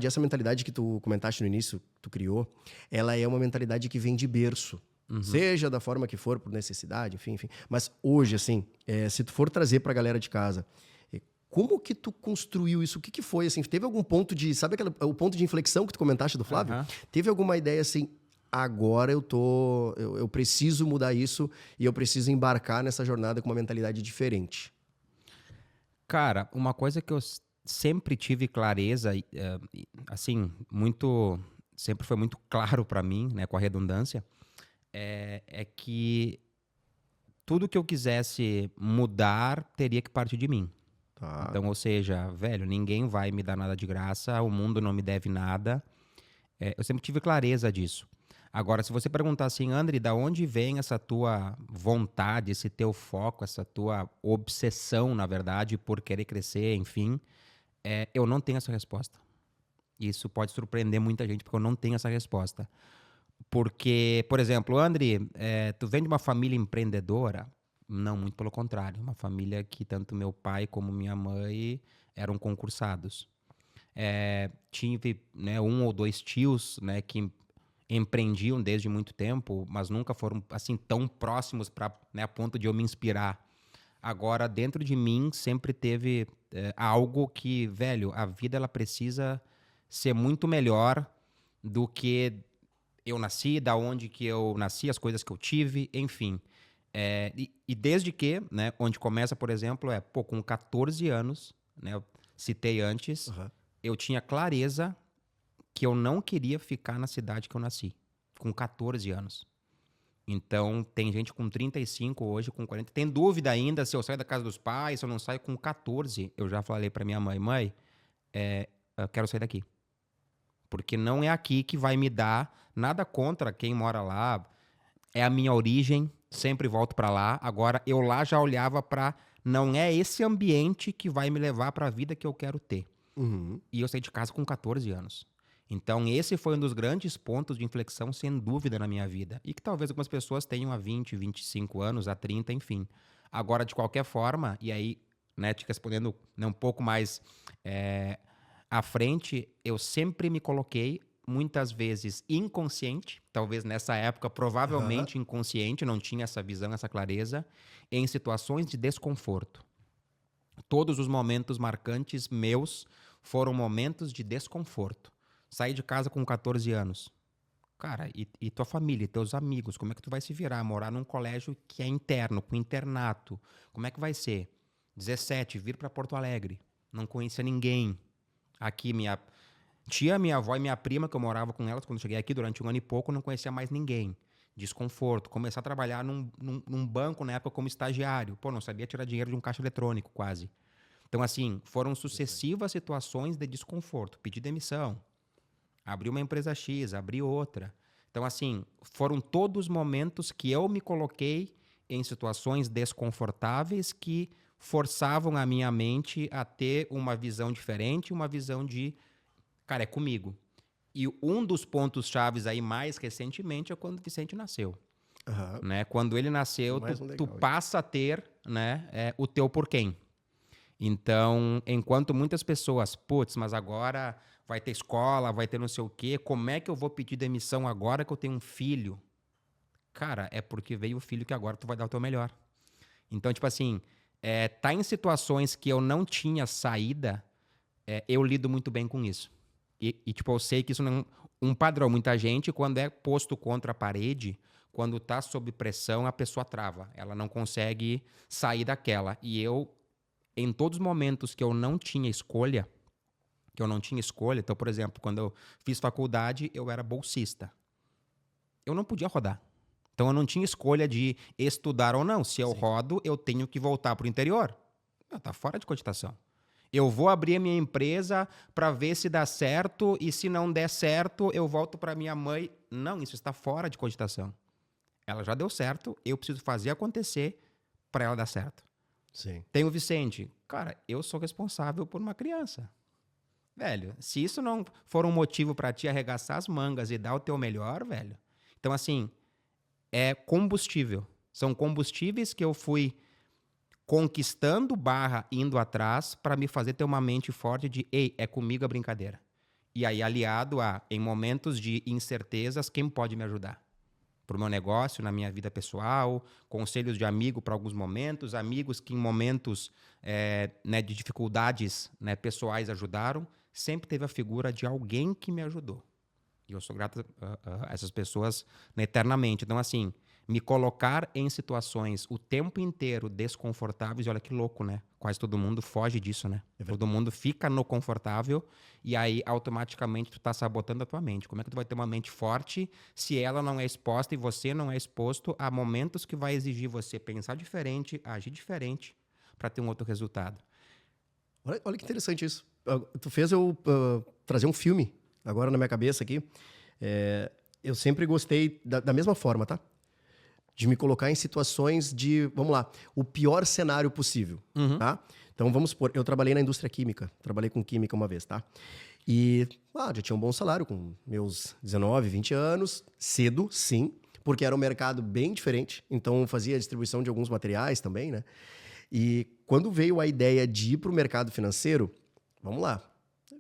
essa mentalidade que tu comentaste no início, tu criou, ela é uma mentalidade que vem de berço. Seja da forma que for, por necessidade, enfim. Mas hoje, assim, se tu for trazer pra galera de casa, como que tu construiu isso? O que foi, assim? Teve algum ponto de... Sabe o ponto de inflexão que tu comentaste do Flávio? Teve alguma ideia, assim... Agora eu preciso mudar isso e eu preciso embarcar nessa jornada com uma mentalidade diferente. Cara, uma coisa que eu sempre tive clareza, assim, sempre foi muito claro para mim, né, com a redundância, é que tudo que eu quisesse mudar teria que partir de mim. Tá. Então, ou seja, velho, ninguém vai me dar nada de graça, o mundo não me deve nada. Eu sempre tive clareza disso. Agora, se você perguntar assim, André, da onde vem essa tua vontade, esse teu foco, essa tua obsessão, na verdade, por querer crescer, enfim, eu não tenho essa resposta. Isso pode surpreender muita gente, porque eu não tenho essa resposta. Porque, por exemplo, André, tu vem de uma família empreendedora? Não, muito pelo contrário. Uma família que tanto meu pai como minha mãe eram concursados. Tive, né, 1 ou 2 tios, né, que empreendiam desde muito tempo, mas nunca foram assim tão próximos né, a ponto de eu me inspirar. Agora, dentro de mim, sempre teve algo que, velho, a vida ela precisa ser muito melhor do que eu nasci, da onde que eu nasci, as coisas que eu tive, enfim. E desde que, né, onde começa, por exemplo, com 14 anos, né, eu citei antes, eu tinha clareza que eu não queria ficar na cidade que eu nasci, com 14 anos. Então, tem gente com 35 hoje, com 40. Tem dúvida ainda se eu saio da casa dos pais, se eu não saio com 14. Eu já falei para minha mãe, eu quero sair daqui. Porque não é aqui que vai me dar nada contra quem mora lá. É a minha origem, sempre volto para lá. Agora, eu lá já olhava para... Não é esse ambiente que vai me levar para a vida que eu quero ter. E eu saí de casa com 14 anos. Então, esse foi um dos grandes pontos de inflexão, sem dúvida, na minha vida. E que talvez algumas pessoas tenham há 20, 25 anos, há 30, enfim. Agora, de qualquer forma, e aí, né, te respondendo, né, um pouco mais à frente, eu sempre me coloquei, muitas vezes inconsciente, talvez nessa época, provavelmente inconsciente, não tinha essa visão, essa clareza, em situações de desconforto. Todos os momentos marcantes meus foram momentos de desconforto. Saí de casa com 14 anos. Cara, e tua família, e teus amigos, como é que tu vai se virar? Morar num colégio que é interno, com internato. Como é que vai ser? 17, vir para Porto Alegre. Não conhecia ninguém. Aqui, minha tia, minha avó e minha prima, que eu morava com elas quando cheguei aqui durante 1 ano e pouco, não conhecia mais ninguém. Desconforto. Começar a trabalhar num banco na época como estagiário. Pô, não sabia tirar dinheiro de um caixa eletrônico, quase. Então, assim, foram sucessivas situações de desconforto. Pedi demissão. Abri uma empresa X, abri outra. Então, assim, foram todos momentos que eu me coloquei em situações desconfortáveis que forçavam a minha mente a ter uma visão diferente, uma visão de, cara, é comigo. E um dos pontos chaves aí mais recentemente é quando o Vicente nasceu. Né? Quando ele nasceu, tu passa a ter, né, o teu por quem. Então, enquanto muitas pessoas, putz, mas agora vai ter escola, vai ter não sei o quê, como é que eu vou pedir demissão agora que eu tenho um filho? Cara, é porque veio o filho que agora tu vai dar o teu melhor. Então, tipo assim, tá em situações que eu não tinha saída, eu lido muito bem com isso. Tipo, eu sei que isso não é um padrão. Muita gente, quando é posto contra a parede, quando tá sob pressão, a pessoa trava. Ela não consegue sair daquela. E eu, em todos os momentos que eu não tinha escolha, então, por exemplo, quando eu fiz faculdade, eu era bolsista. Eu não podia rodar. Então, eu não tinha escolha de estudar ou não. Se eu Sim. rodo, eu tenho que voltar para o interior. Tá fora de cogitação. Eu vou abrir a minha empresa para ver se dá certo e se não der certo, eu volto para minha mãe. Não, isso está fora de cogitação. Ela já deu certo, eu preciso fazer acontecer para ela dar certo. Sim. Tem o Vicente. Cara, eu sou responsável por uma criança. Velho, se isso não for um motivo para te arregaçar as mangas e dar o teu melhor, velho. Então, assim, é combustível. São combustíveis que eu fui conquistando / indo atrás para me fazer ter uma mente forte de, ei, é comigo a brincadeira. E aí, aliado a, em momentos de incertezas, quem pode me ajudar? Para o meu negócio, na minha vida pessoal, conselhos de amigo para alguns momentos, amigos que em momentos de dificuldades pessoais ajudaram, sempre teve a figura de alguém que me ajudou. E eu sou grato a essas pessoas eternamente. Então, assim, me colocar em situações o tempo inteiro desconfortáveis, e olha que louco, né? Quase todo mundo foge disso, né? Todo mundo fica no confortável e aí automaticamente tu tá sabotando a tua mente. Como é que tu vai ter uma mente forte se ela não é exposta e você não é exposto a momentos que vai exigir você pensar diferente, agir diferente para ter um outro resultado? Olha que interessante isso. Tu fez eu trazer um filme agora na minha cabeça aqui. Eu sempre gostei da mesma forma, tá? De me colocar em situações de, vamos lá, o pior cenário possível, tá? Então, vamos supor, eu trabalhei na indústria química, trabalhei com química uma vez, tá? E já tinha um bom salário com meus 19, 20 anos, cedo, sim, porque era um mercado bem diferente, então fazia a distribuição de alguns materiais também, né? E quando veio a ideia de ir para o mercado financeiro, vamos lá,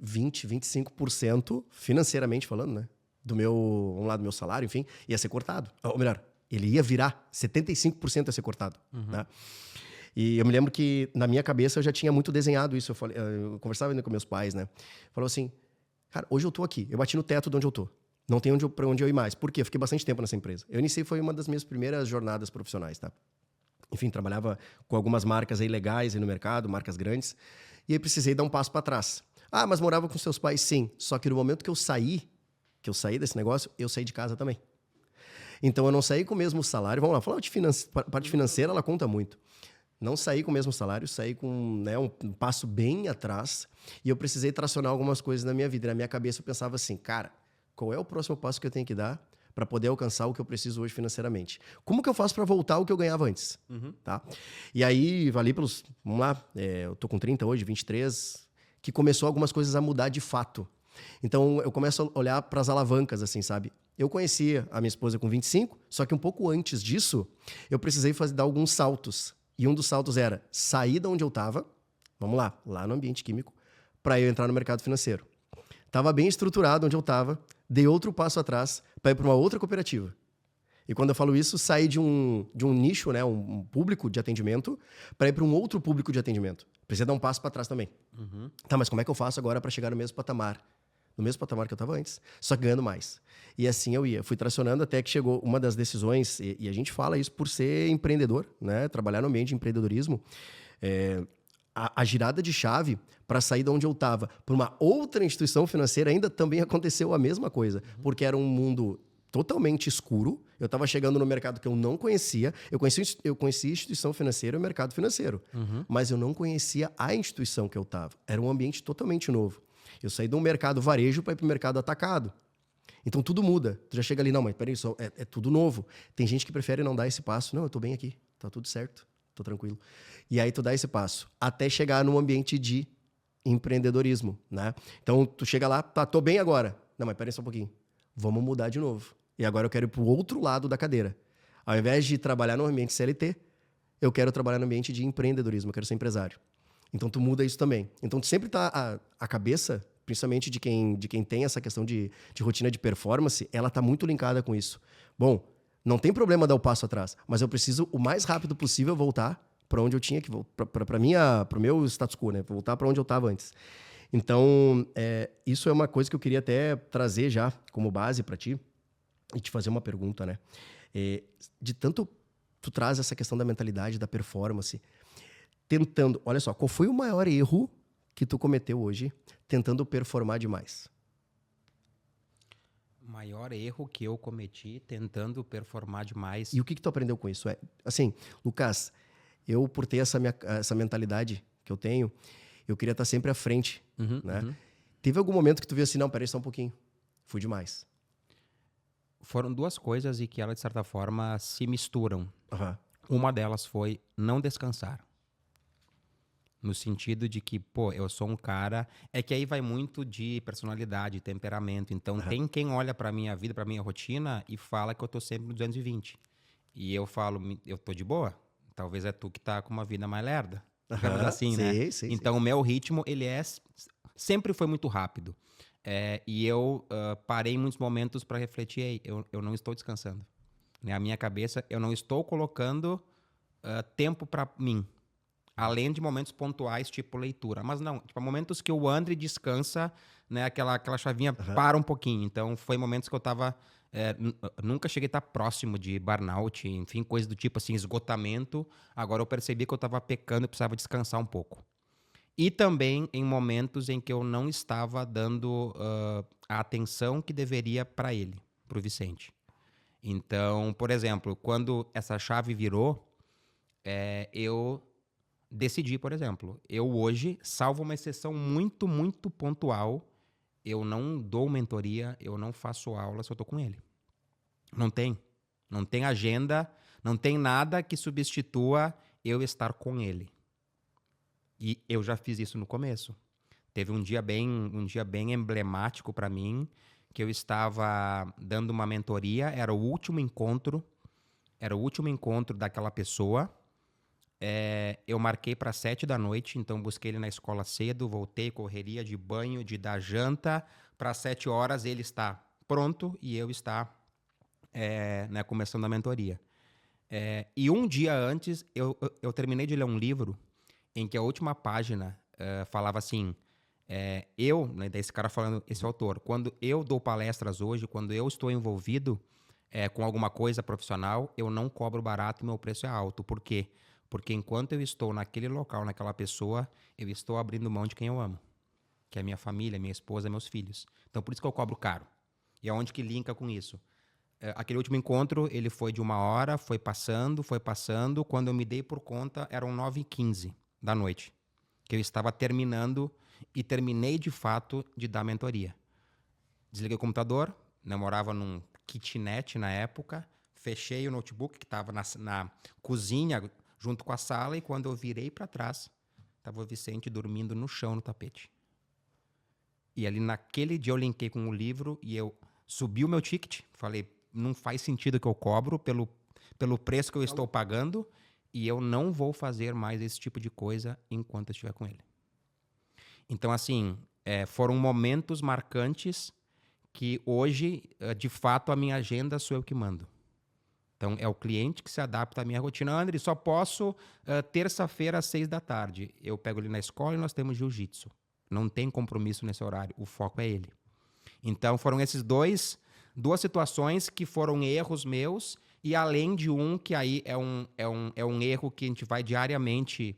20, 25% financeiramente falando, né? Vamos lá, do meu salário, enfim, ia ser cortado. Ou melhor, ele ia virar 75% a ser cortado, né? E eu me lembro que na minha cabeça eu já tinha muito desenhado isso. Eu conversava ainda com meus pais, né? Falou assim, cara, hoje eu tô aqui, eu bati no teto de onde eu tô. Não tem para onde eu ir mais. Por quê? Eu fiquei bastante tempo nessa empresa. Eu iniciei, foi uma das minhas primeiras jornadas profissionais, tá? Enfim, trabalhava com algumas marcas aí legais aí no mercado, marcas grandes, e aí precisei dar um passo para trás. Ah, mas morava com seus pais? Sim. Só que no momento que eu saí desse negócio, eu saí de casa também. Então, eu não saí com o mesmo salário. Vamos lá, falar de parte financeira, ela conta muito. Não saí com o mesmo salário, saí com um passo bem atrás. E eu precisei tracionar algumas coisas na minha vida. Na minha cabeça, eu pensava assim, cara, qual é o próximo passo que eu tenho que dar para poder alcançar o que eu preciso hoje financeiramente? Como que eu faço para voltar ao que eu ganhava antes? Tá? E aí, vamos lá, eu tô com 30 hoje, 23, que começou algumas coisas a mudar de fato. Então, eu começo a olhar para as alavancas, assim, sabe? Eu conhecia a minha esposa com 25, só que um pouco antes disso, eu precisei dar alguns saltos. E um dos saltos era sair de onde eu estava, vamos lá no ambiente químico, para eu entrar no mercado financeiro. Estava bem estruturado onde eu estava, dei outro passo atrás para ir para uma outra cooperativa. E quando eu falo isso, saí de um nicho, né, um público de atendimento, para ir para um outro público de atendimento. Precisa dar um passo para trás também. Tá, mas como é que eu faço agora para chegar no mesmo patamar? No mesmo patamar que eu estava antes, só que ganhando mais. E assim eu ia. Fui tracionando até que chegou uma das decisões, e a gente fala isso por ser empreendedor, né? Trabalhar no ambiente de empreendedorismo. A girada de chave para sair de onde eu estava para uma outra instituição financeira ainda também aconteceu a mesma coisa, porque era um mundo totalmente escuro. Eu estava chegando no mercado que eu não conhecia. Eu conhecia instituição financeira e o mercado financeiro, mas eu não conhecia a instituição que eu estava. Era um ambiente totalmente novo. Eu saí de um mercado varejo para ir para o mercado atacado. Então tudo muda. Tu já chega ali, não, mas peraí, é tudo novo. Tem gente que prefere não dar esse passo. Não, eu tô bem aqui, tá tudo certo, tô tranquilo. E aí tu dá esse passo, até chegar num ambiente de empreendedorismo, né? Então tu chega lá, tá, tô bem agora. Não, mas peraí só um pouquinho. Vamos mudar de novo. E agora eu quero ir pro outro lado da cadeira. Ao invés de trabalhar no ambiente CLT, eu quero trabalhar no ambiente de empreendedorismo, eu quero ser empresário. Então tu muda isso também. Então tu sempre tá a cabeça, principalmente de quem tem essa questão de rotina de performance, ela tá muito linkada com isso. Bom, não tem problema dar o passo atrás, mas eu preciso o mais rápido possível voltar para onde eu tinha que voltar, para o meu status quo, né? Voltar para onde eu estava antes. Então, isso é uma coisa que eu queria até trazer já como base para ti e te fazer uma pergunta, né? De tanto tu traz essa questão da mentalidade, da performance, tentando... Olha só, qual foi o maior erro que tu cometeu hoje tentando performar demais? O maior erro que eu cometi tentando performar demais. E o que tu aprendeu com isso? Assim, Lucas, eu, por ter essa mentalidade que eu tenho, eu queria estar sempre à frente, né? Teve algum momento que tu viu assim, não, peraí só um pouquinho, fui demais. Foram duas coisas e que elas, de certa forma, se misturam. Uhum. Uma delas foi não descansar. No sentido de que, pô, eu sou um cara... É que aí vai muito de personalidade, temperamento. Então, tem quem olha pra minha vida, pra minha rotina e fala que eu tô sempre no 220. E eu falo, eu tô de boa. Talvez é tu que tá com uma vida mais lerda. Digamos assim, né? Sim, Então, o meu ritmo, ele sempre foi muito rápido. E eu parei em muitos momentos para refletir, ei, eu não estou descansando. Na minha cabeça, eu não estou colocando tempo para mim. Além de momentos pontuais, tipo leitura. Mas não, tipo, momentos que o André descansa, né? Aquela chavinha para um pouquinho. Então, foi momentos que eu tava... nunca cheguei a estar próximo de burnout, enfim, coisa do tipo assim, esgotamento. Agora eu percebi que eu estava pecando e precisava descansar um pouco. E também em momentos em que eu não estava dando a atenção que deveria para ele, para o Vicente. Então, por exemplo, quando essa chave virou, eu decidi, por exemplo, eu hoje, salvo uma exceção muito, muito pontual, eu não dou mentoria, eu não faço aula se eu estou com ele. Não tem. Não tem agenda, não tem nada que substitua eu estar com ele. E eu já fiz isso no começo. Teve um dia bem emblemático para mim, que eu estava dando uma mentoria, era o último encontro daquela pessoa. Eu marquei para 7 da noite, então busquei ele na escola cedo, voltei, correria de banho, de dar janta, para 7 horas ele está pronto e eu está começando a mentoria. E um dia antes, eu terminei de ler um livro em que a última página falava assim, né, desse cara falando, esse autor, quando eu dou palestras hoje, quando eu estou envolvido com alguma coisa profissional, eu não cobro barato e meu preço é alto. Por quê? Porque enquanto eu estou naquele local, naquela pessoa, eu estou abrindo mão de quem eu amo, que é minha família, minha esposa, meus filhos. Então, por isso que eu cobro caro. E aonde que linka com isso? Aquele último encontro, ele foi de 1 hora, foi passando. Quando eu me dei por conta, eram 9h15 da noite, que eu estava terminando e terminei de fato de dar mentoria. Desliguei o computador, morava num kitnet na época, fechei o notebook que estava na cozinha junto com a sala e quando eu virei para trás, estava o Vicente dormindo no chão no tapete. E ali naquele dia eu linkei com o livro e eu subi o meu ticket, falei, não faz sentido que eu cobro pelo preço que eu estou pagando e eu não vou fazer mais esse tipo de coisa enquanto eu estiver com ele. Então, assim, foram momentos marcantes que hoje, de fato, a minha agenda sou eu que mando. Então, é o cliente que se adapta à minha rotina. André, só posso terça-feira às 6 da tarde. Eu pego ele na escola e nós temos jiu-jitsu. Não tem compromisso nesse horário. O foco é ele. Então, foram esses duas situações que foram erros meus e além de um que aí é um erro que a gente vai diariamente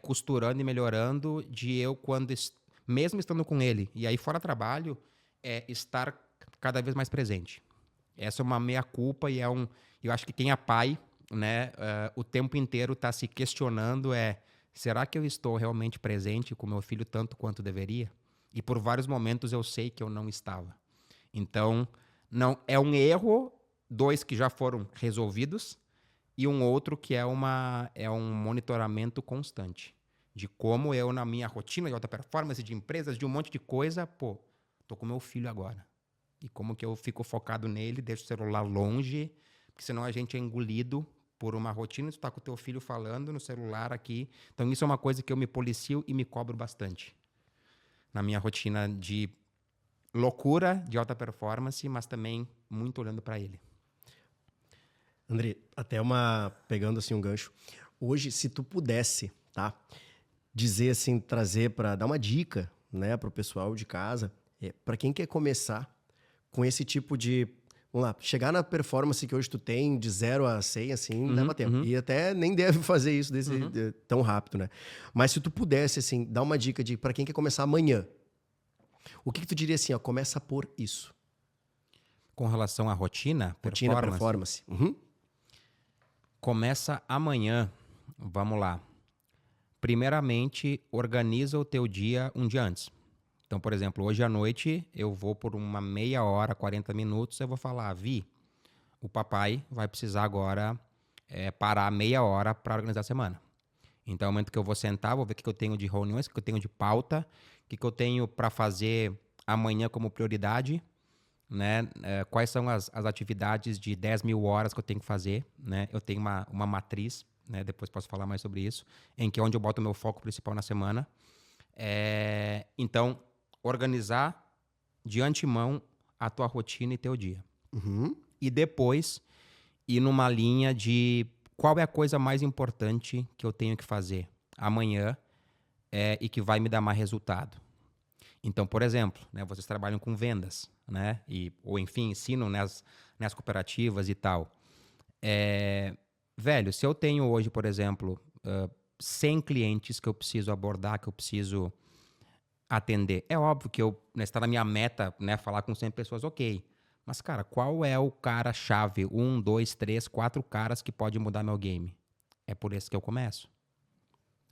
costurando e melhorando de eu, mesmo estando com ele, e aí fora trabalho, estar cada vez mais presente. Essa é uma meia-culpa e eu acho que quem é pai, né, o tempo inteiro está se questionando será que eu estou realmente presente com meu filho tanto quanto deveria? E por vários momentos eu sei que eu não estava. Então, não é um erro, 2 que já foram resolvidos e um outro que é um monitoramento constante de como eu, na minha rotina de alta performance, de empresas, de um monte de coisa, tô com meu filho agora. E como que eu fico focado nele, deixo o celular longe, porque senão a gente é engolido por uma rotina, tu tá com o teu filho falando no celular aqui. Então, isso é uma coisa que eu me policio e me cobro bastante. Na minha rotina de loucura, de alta performance, mas também muito olhando para ele. André, pegando assim um gancho. Hoje, se tu pudesse, tá? Dizer assim, trazer para dar uma dica, né, para o pessoal de casa, para quem quer começar com esse tipo de, vamos lá, chegar na performance que hoje tu tem de 0 a 100, assim, leva tempo. E até nem deve fazer isso tão rápido, né? Mas se tu pudesse, assim, dar uma dica de para quem quer começar amanhã, o que tu diria assim, ó, começa por isso? Com relação à rotina, Performance. Começa amanhã. Vamos lá. Primeiramente, organiza o teu dia um dia antes. Então, por exemplo, hoje à noite eu vou por uma meia hora, 40 minutos, eu vou falar, Vi, o papai vai precisar agora parar meia hora para organizar a semana. Então, é o momento que eu vou sentar, vou ver o que eu tenho de reuniões, o que eu tenho de pauta, o que eu tenho para fazer amanhã como prioridade, né? Quais são as atividades de 10 mil horas que eu tenho que fazer, né? Eu tenho uma matriz, né? Depois posso falar mais sobre isso, em que é onde eu boto o meu foco principal na semana. Então, organizar de antemão a tua rotina e teu dia. E depois, ir numa linha de qual é a coisa mais importante que eu tenho que fazer amanhã e que vai me dar mais resultado. Então, por exemplo, né, vocês trabalham com vendas, né? Ou enfim, ensinam nas cooperativas e tal. Velho, se eu tenho hoje, por exemplo, 100 clientes que eu preciso abordar, que eu preciso atender, é óbvio que está na minha meta, né, falar com 100 pessoas, ok. Mas, cara, qual é o cara-chave? 1, 2, 3, 4 caras que pode mudar meu game? É por esse que eu começo.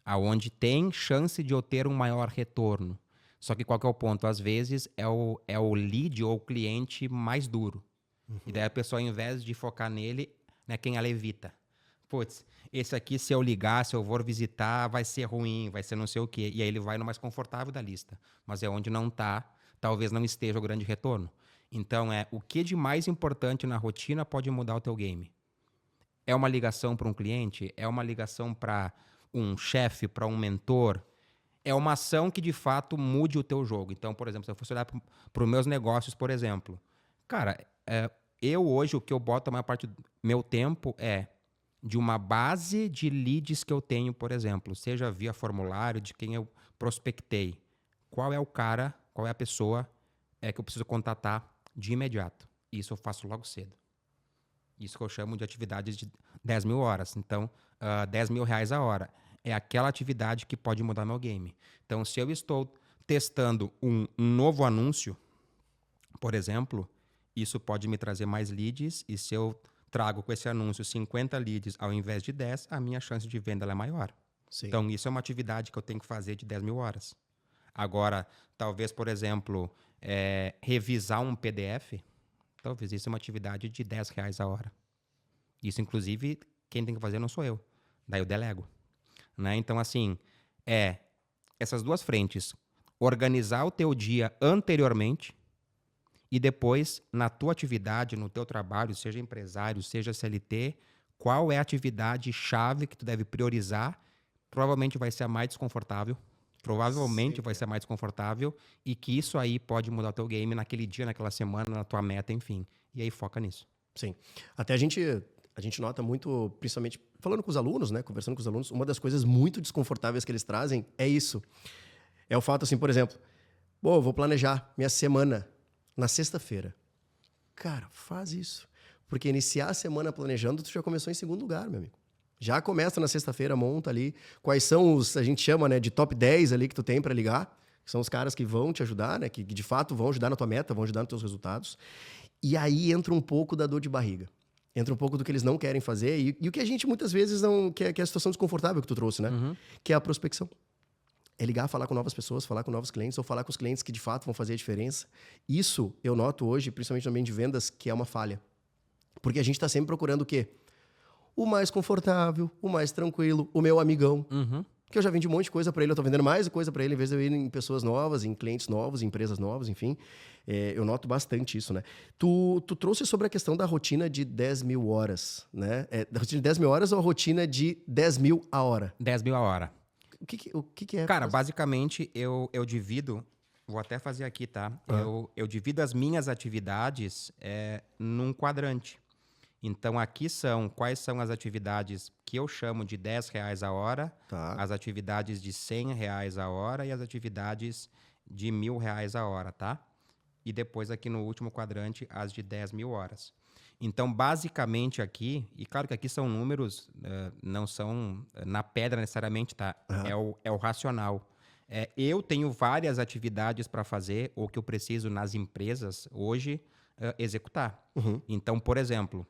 Aonde tem chance de eu ter um maior retorno. Só que qual que é o ponto? Às vezes é o lead ou o cliente mais duro. E daí a pessoa, ao invés de focar nele, né, quem ela evita. Putz, esse aqui, se eu ligar, se eu for visitar, vai ser ruim, vai ser não sei o quê. E aí ele vai no mais confortável da lista. Mas é onde não está, talvez não esteja o grande retorno. Então, o que de mais importante na rotina pode mudar o teu game? É uma ligação para um cliente? É uma ligação para um chefe, para um mentor? É uma ação que, de fato, mude o teu jogo. Então, por exemplo, se eu fosse olhar para os meus negócios, por exemplo, cara, eu hoje, o que eu boto a maior parte do meu tempo é de uma base de leads que eu tenho, por exemplo, seja via formulário, de quem eu prospectei. Qual é o cara, qual é a pessoa que eu preciso contatar de imediato? Isso eu faço logo cedo. Isso que eu chamo de atividades de 10 mil horas. Então, 10 mil reais a hora. É aquela atividade que pode mudar meu game. Então, se eu estou testando um novo anúncio, por exemplo, isso pode me trazer mais leads. E se eu trago com esse anúncio 50 leads ao invés de 10, a minha chance de venda é maior. Sim. Então, isso é uma atividade que eu tenho que fazer de 10 mil horas. Agora, talvez, por exemplo, revisar um PDF, talvez isso é uma atividade de 10 reais a hora. Isso, inclusive, quem tem que fazer não sou eu. Daí eu delego. Né? Então, assim, essas duas frentes. Organizar o teu dia anteriormente e depois, na tua atividade, no teu trabalho, seja empresário, seja CLT, qual é a atividade-chave que tu deve priorizar? Provavelmente vai ser a mais desconfortável. Provavelmente vai ser a mais desconfortável e que isso aí pode mudar o teu game naquele dia, naquela semana, na tua meta, enfim. E aí foca nisso. Sim. Até a gente nota muito, principalmente falando com os alunos, né, conversando com os alunos, uma das coisas muito desconfortáveis que eles trazem é isso. É o fato, assim, por exemplo, eu vou planejar minha semana na sexta-feira. Cara, faz isso. Porque iniciar a semana planejando, tu já começou em segundo lugar, meu amigo. Já começa na sexta-feira, monta ali quais são os, a gente chama, né, de top 10 ali que tu tem para ligar, que são os caras que vão te ajudar, né, que de fato vão ajudar na tua meta, vão ajudar nos teus resultados. E aí entra um pouco da dor de barriga. Entra um pouco do que eles não querem fazer e o que a gente muitas vezes não... Que é a situação desconfortável que tu trouxe, né? Que é a prospecção. É ligar, falar com novas pessoas, falar com novos clientes ou falar com os clientes que de fato vão fazer a diferença. Isso eu noto hoje, principalmente no ambiente de vendas, que é uma falha. Porque a gente está sempre procurando o quê? O mais confortável, o mais tranquilo, o meu amigão. porque eu já vendi um monte de coisa para ele, eu tô vendendo mais coisa para ele, em vez de eu ir em pessoas novas, em clientes novos, em empresas novas, enfim. Eu noto bastante isso, né? Tu trouxe sobre a questão da rotina de 10 mil horas, né? Da rotina de 10 mil horas ou a rotina de 10 mil a hora? 10 mil a hora. O que é? Cara, basicamente, eu divido... Vou até fazer aqui, tá? Eu divido as minhas atividades num quadrante. Então, aqui quais são as atividades que eu chamo de R$10 a hora, as atividades de R$100 a hora e as atividades de R$1.000 a hora, tá? E depois aqui no último quadrante, as de 10 mil horas. Então, basicamente aqui, e claro que aqui são números, não são na pedra necessariamente, tá? É o racional. Eu tenho várias atividades para fazer, ou que eu preciso nas empresas hoje executar. Então, por exemplo,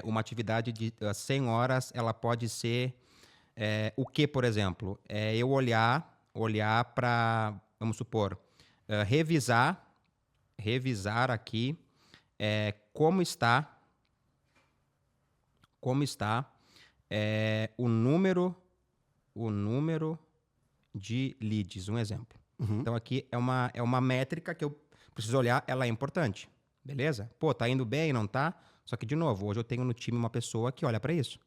uma atividade de 100 horas, ela pode ser o que, por exemplo? Eu olhar para, vamos supor, revisar aqui como está o número de leads, um exemplo. Então, aqui é uma métrica que eu preciso olhar, ela é importante, beleza? Pô, tá indo bem, não tá? Só que, de novo, hoje eu tenho no time uma pessoa que olha para isso.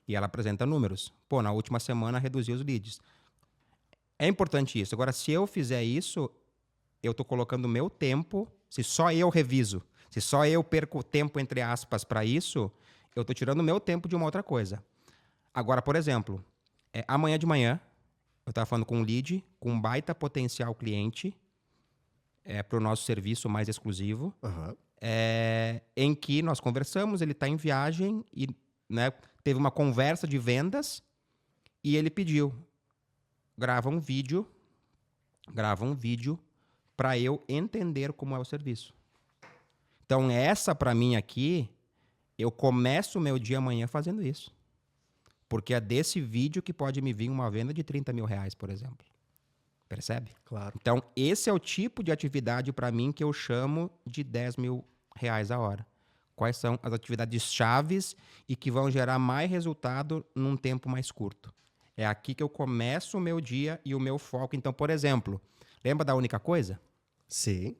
E ela apresenta números. Pô, na última semana reduziu os leads. É importante isso. Agora, se eu fizer isso, eu tô colocando o meu tempo, se só eu reviso, se só eu perco tempo, entre aspas, para isso, eu tô tirando o meu tempo de uma outra coisa. Agora, por exemplo, amanhã de manhã, eu estava falando com um lead, com um baita potencial cliente para o nosso serviço mais exclusivo, em que nós conversamos, ele está em viagem e teve uma conversa de vendas e ele pediu, grava um vídeo para eu entender como é o serviço. Então, essa para mim aqui, eu começo o meu dia amanhã fazendo isso. Porque é desse vídeo que pode me vir uma venda de R$30 mil, por exemplo. Percebe? Claro. Então, esse é o tipo de atividade para mim que eu chamo de R$10 mil a hora. Quais são as atividades chaves e que vão gerar mais resultado num tempo mais curto. É aqui que eu começo o meu dia e o meu foco. Então, por exemplo, lembra da única coisa? Sim.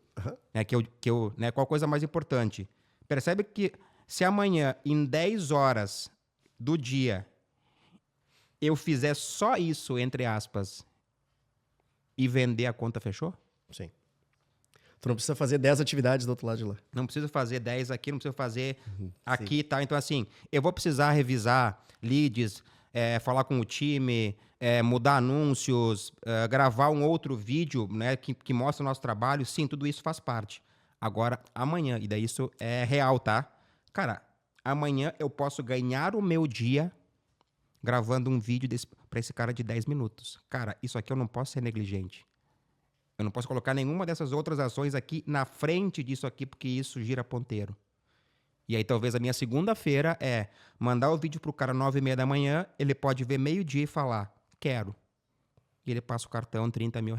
Qual coisa mais importante? Percebe que se amanhã, em 10 horas do dia, eu fizer só isso, entre aspas, e vender, a conta fechou? Sim. Tu não precisa fazer 10 atividades do outro lado de lá. Não preciso fazer 10 aqui, não preciso fazer aqui e tal. Então, assim, eu vou precisar revisar leads, falar com o time, mudar anúncios, gravar um outro vídeo, né, que mostra o nosso trabalho. Sim, tudo isso faz parte. Agora, amanhã, e daí isso é real, tá? Cara, amanhã eu posso ganhar o meu dia gravando um vídeo para esse cara de 10 minutos. Cara, isso aqui eu não posso ser negligente. Eu não posso colocar nenhuma dessas outras ações aqui na frente disso aqui, porque isso gira ponteiro. E aí talvez a minha segunda-feira é mandar o vídeo pro cara 9h30 da manhã, ele pode ver meio-dia e falar, quero. E ele passa o cartão R$30 mil.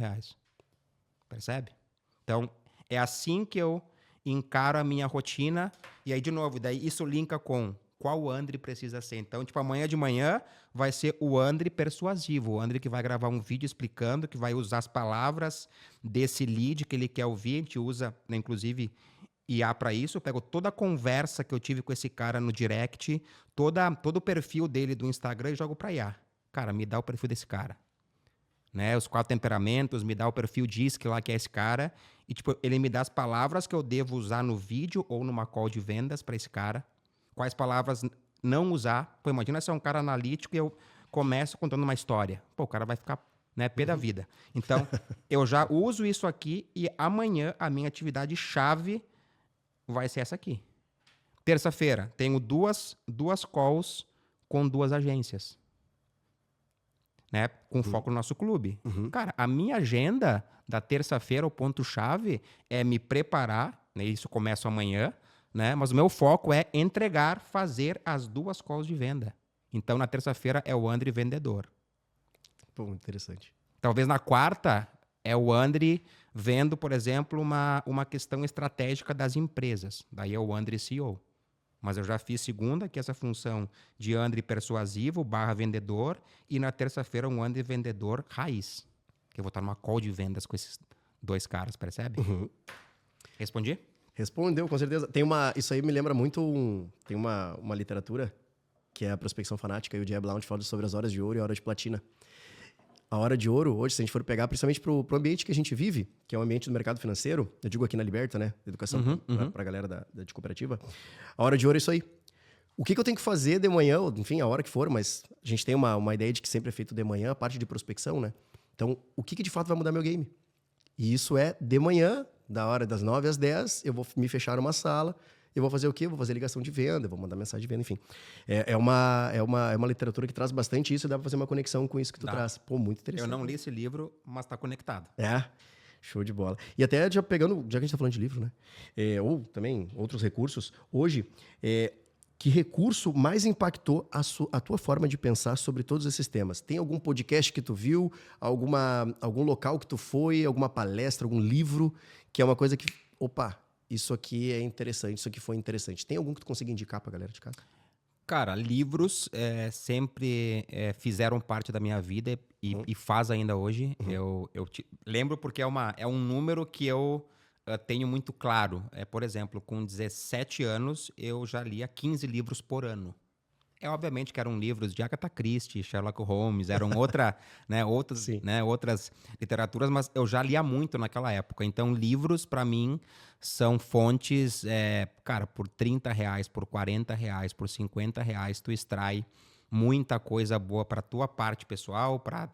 Percebe? Então, é assim que eu encaro a minha rotina. E aí, de novo, daí isso linka com qual o André precisa ser. Então, tipo, amanhã de manhã vai ser o André persuasivo. O André que vai gravar um vídeo explicando, que vai usar as palavras desse lead que ele quer ouvir. A gente usa, né, inclusive, IA para isso. Eu pego toda a conversa que eu tive com esse cara no direct, todo o perfil dele do Instagram e jogo para IA. Cara, me dá o perfil desse cara. Né? Os 4 temperamentos, me dá o perfil DISC lá, que é esse cara. E, tipo, ele me dá as palavras que eu devo usar no vídeo ou numa call de vendas para esse cara. Quais palavras não usar. Pô, imagina se é um cara analítico e eu começo contando uma história. Pô, o cara vai ficar, né, pé da vida. Então, eu já uso isso aqui e amanhã a minha atividade chave vai ser essa aqui. Terça-feira, tenho duas calls com 2 agências. Né, com foco no nosso clube. Cara, a minha agenda da terça-feira, o ponto-chave é me preparar, né, isso começa amanhã, né, mas o meu foco é entregar, fazer as 2 calls de venda. Então, na terça-feira é o André vendedor. Pô, interessante. Talvez na quarta é o André vendo, por exemplo, uma questão estratégica das empresas. Daí é o André CEO. Mas eu já fiz segunda, que é essa função de André persuasivo / vendedor, e na terça-feira um André vendedor raiz. Que eu vou estar numa call de vendas com esses 2 caras, percebe? Respondi? Respondeu, com certeza. Isso aí me lembra muito tem uma literatura que é a Prospecção Fanática, e o Jeb Blount fala sobre as horas de ouro e a hora de platina. A hora de ouro, hoje, se a gente for pegar, principalmente pro ambiente que a gente vive, que é o ambiente do mercado financeiro, eu digo aqui na Liberta, né? Educação pra galera de cooperativa. A hora de ouro é isso aí. O que eu tenho que fazer de manhã, enfim, a hora que for, mas a gente tem uma ideia de que sempre é feito de manhã, a parte de prospecção, né? Então, o que de fato vai mudar meu game? E isso é de manhã, da hora das 9 às 10, eu vou me fechar numa sala. Eu vou fazer o quê? Vou fazer ligação de venda, vou mandar mensagem de venda, enfim. É uma literatura que traz bastante isso, e dá pra fazer uma conexão com isso que tu traz. Pô, muito interessante. Eu não li esse livro, mas tá conectado. Show de bola. E até já que a gente tá falando de livro, né? Ou também outros recursos. Hoje, que recurso mais impactou a tua forma de pensar sobre todos esses temas? Tem algum podcast que tu viu? Algum local que tu foi? Alguma palestra? Algum livro? Que é uma coisa que... Opa! Isso aqui é interessante, isso aqui foi interessante. Tem algum que tu consiga indicar pra galera de casa? Cara, livros sempre fizeram parte da minha vida e faz ainda hoje. Eu lembro porque é um número que eu tenho muito claro. Por exemplo, com 17 anos, eu já lia 15 livros por ano. Obviamente que eram livros de Agatha Christie, Sherlock Holmes, eram outras literaturas, mas eu já lia muito naquela época. Então, livros, para mim, são fontes, cara, por R$30, por R$40, por R$50, tu extrai muita coisa boa para tua parte pessoal, para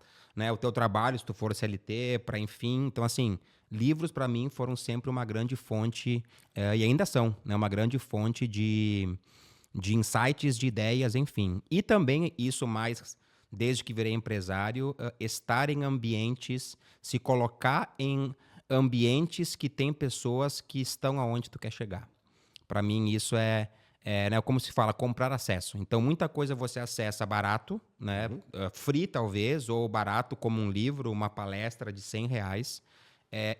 o teu trabalho, se tu for CLT, para enfim. Então, assim, livros, para mim, foram sempre uma grande fonte, e ainda são, né, uma grande fonte de insights, de ideias, enfim. E também isso mais, desde que virei empresário, estar em ambientes, se colocar em ambientes que tem pessoas que estão aonde tu quer chegar. Para mim, isso né, como se fala, comprar acesso. Então, muita coisa você acessa barato, né, free talvez, ou barato como um livro, uma palestra de R$100,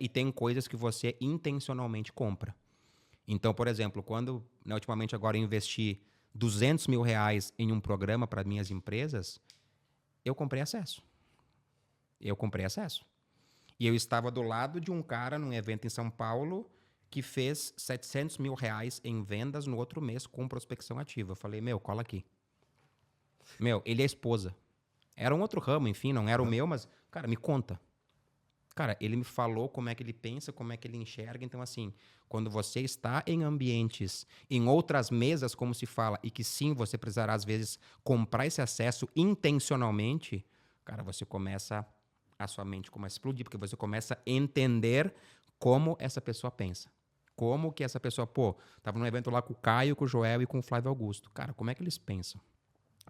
e tem coisas que você intencionalmente compra. Então, por exemplo, quando, ultimamente agora eu investi R$200 mil em um programa para minhas empresas, eu comprei acesso. E eu estava do lado de um cara num evento em São Paulo que fez R$700 mil em vendas no outro mês com prospecção ativa. Eu falei, cola aqui. Ele é esposa. Era um outro ramo, enfim, não era o meu, mas, cara, me conta. Cara, ele me falou como é que ele pensa, como é que ele enxerga. Então, assim, quando você está em ambientes, em outras mesas, como se fala, e que sim, você precisará, às vezes, comprar esse acesso intencionalmente, cara, a sua mente começa a explodir, porque você começa a entender como essa pessoa pensa. Como que essa pessoa, tava num evento lá com o Caio, com o Joel e com o Flávio Augusto. Cara, como é que eles pensam?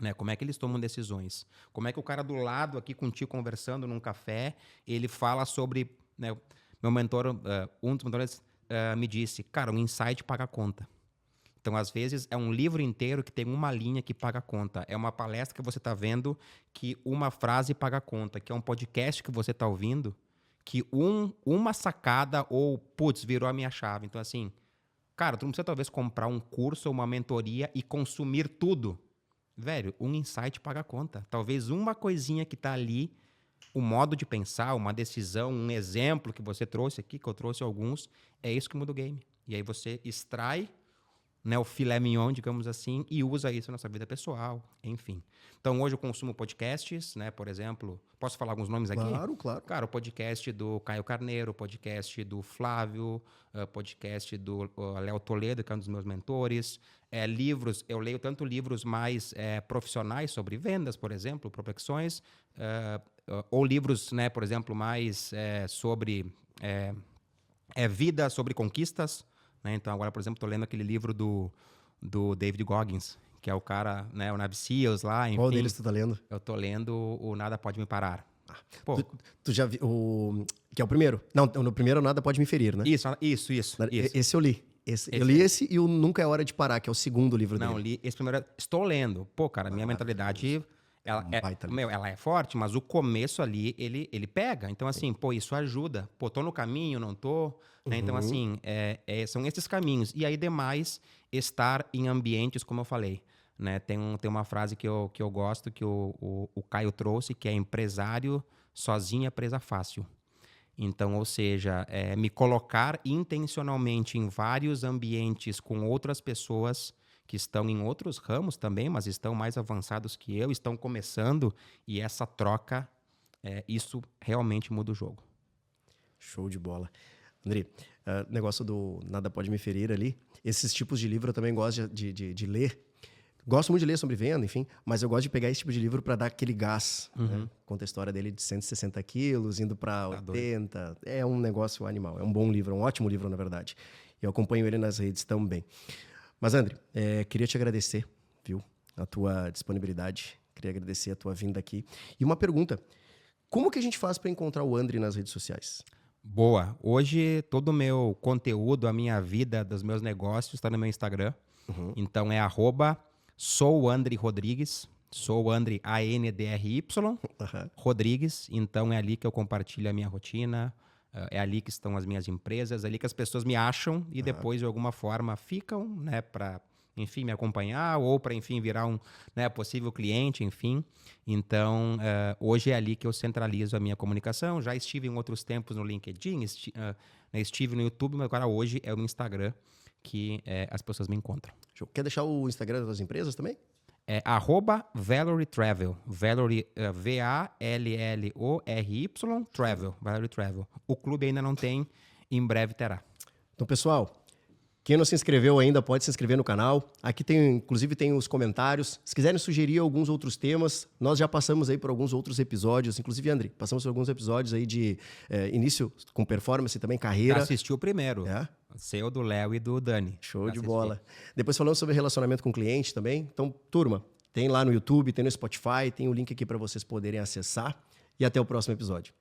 Né? Como é que eles tomam decisões? Como é que o cara do lado aqui contigo conversando num café, ele fala sobre... Né, meu mentor, um dos mentores me disse, cara, um insight paga a conta. Então, às vezes, é um livro inteiro que tem uma linha que paga a conta. É uma palestra que você está vendo que uma frase paga a conta. Que é um podcast que você está ouvindo que uma sacada ou, virou a minha chave. Então, assim, cara, tu não precisa talvez comprar um curso ou uma mentoria e consumir tudo. Velho, um insight paga a conta. Talvez uma coisinha que está ali, o modo de pensar, uma decisão, um exemplo que você trouxe aqui, que eu trouxe alguns, é isso que muda o game. E aí você extrai, né, o filé mignon, digamos assim, e usa isso na sua vida pessoal, enfim. Então, hoje eu consumo podcasts, né, por exemplo, posso falar alguns nomes aqui? Claro. Cara, o podcast do Caio Carneiro, o podcast do Flávio, o podcast do Léo Toledo, que é um dos meus mentores, livros, eu leio tanto livros mais profissionais sobre vendas, por exemplo, prospecções, ou livros, né, por exemplo, mais sobre vida, sobre conquistas, né? Então, agora, por exemplo, estou lendo aquele livro do David Goggins, que é o cara, né, o Navy Seals lá, enfim. Qual deles tu tá lendo? Eu tô lendo o Nada Pode Me Parar. Tu já viu que é o primeiro? Não, no primeiro Nada Pode Me Ferir, né? Isso. Esse eu li. Eu li esse e o Nunca é Hora de Parar, que é o segundo livro dele. Não, li esse primeiro. Estou lendo. Cara, minha mentalidade Ela é forte, mas o começo ali, ele pega. Então, assim, pô, isso ajuda. Pô, tô no caminho, não tô? Né? Então, assim, são esses caminhos. E aí, demais, estar em ambientes, como eu falei. Né? Tem uma frase que eu gosto, que o Caio trouxe, que é empresário sozinho é presa fácil. Então, ou seja, me colocar intencionalmente em vários ambientes com outras pessoas que estão em outros ramos também, mas estão mais avançados que eu, estão começando, e essa troca, isso realmente muda o jogo. Show de bola. André, negócio do Nada Pode Me Ferir ali, esses tipos de livro eu também gosto de ler. Gosto muito de ler sobre venda, enfim, mas eu gosto de pegar esse tipo de livro para dar aquele gás. Né? Conta a história dele de 160 quilos, indo para 80. Doido. É um negócio animal. É um bom livro, um ótimo livro, na verdade. Eu acompanho ele nas redes também. Mas, André, queria te agradecer, viu? A tua disponibilidade. Queria agradecer a tua vinda aqui. E uma pergunta. Como que a gente faz para encontrar o André nas redes sociais? Boa. Hoje, todo o meu conteúdo, a minha vida, dos meus negócios, está no meu Instagram. Então, é @souandrerodrigues. Sou André, ANDRY, Rodrigues. Então, é ali que eu compartilho a minha rotina. É ali que estão as minhas empresas, é ali que as pessoas me acham e depois, de alguma forma, ficam, né, para, enfim, me acompanhar ou para, enfim, virar um, né, possível cliente, enfim. Então, hoje é ali que eu centralizo a minha comunicação. Já estive em outros tempos no LinkedIn, estive no YouTube, mas agora hoje é o Instagram que as pessoas me encontram. Show. Quer deixar o Instagram das empresas também? É @Valory Travel. Valory, VALLORY Travel. Valory Travel. O clube ainda não tem, em breve terá. Então, pessoal, quem não se inscreveu ainda pode se inscrever no canal. Aqui inclusive tem os comentários. Se quiserem sugerir alguns outros temas, nós já passamos aí por alguns outros episódios. Inclusive, André, passamos por alguns episódios aí de início com performance e também carreira. Já assisti o primeiro. Seu, do Léo e do Dani. Show de bola. Depois falamos sobre relacionamento com o cliente também. Então, turma, tem lá no YouTube, tem no Spotify, tem o link aqui para vocês poderem acessar. E até o próximo episódio.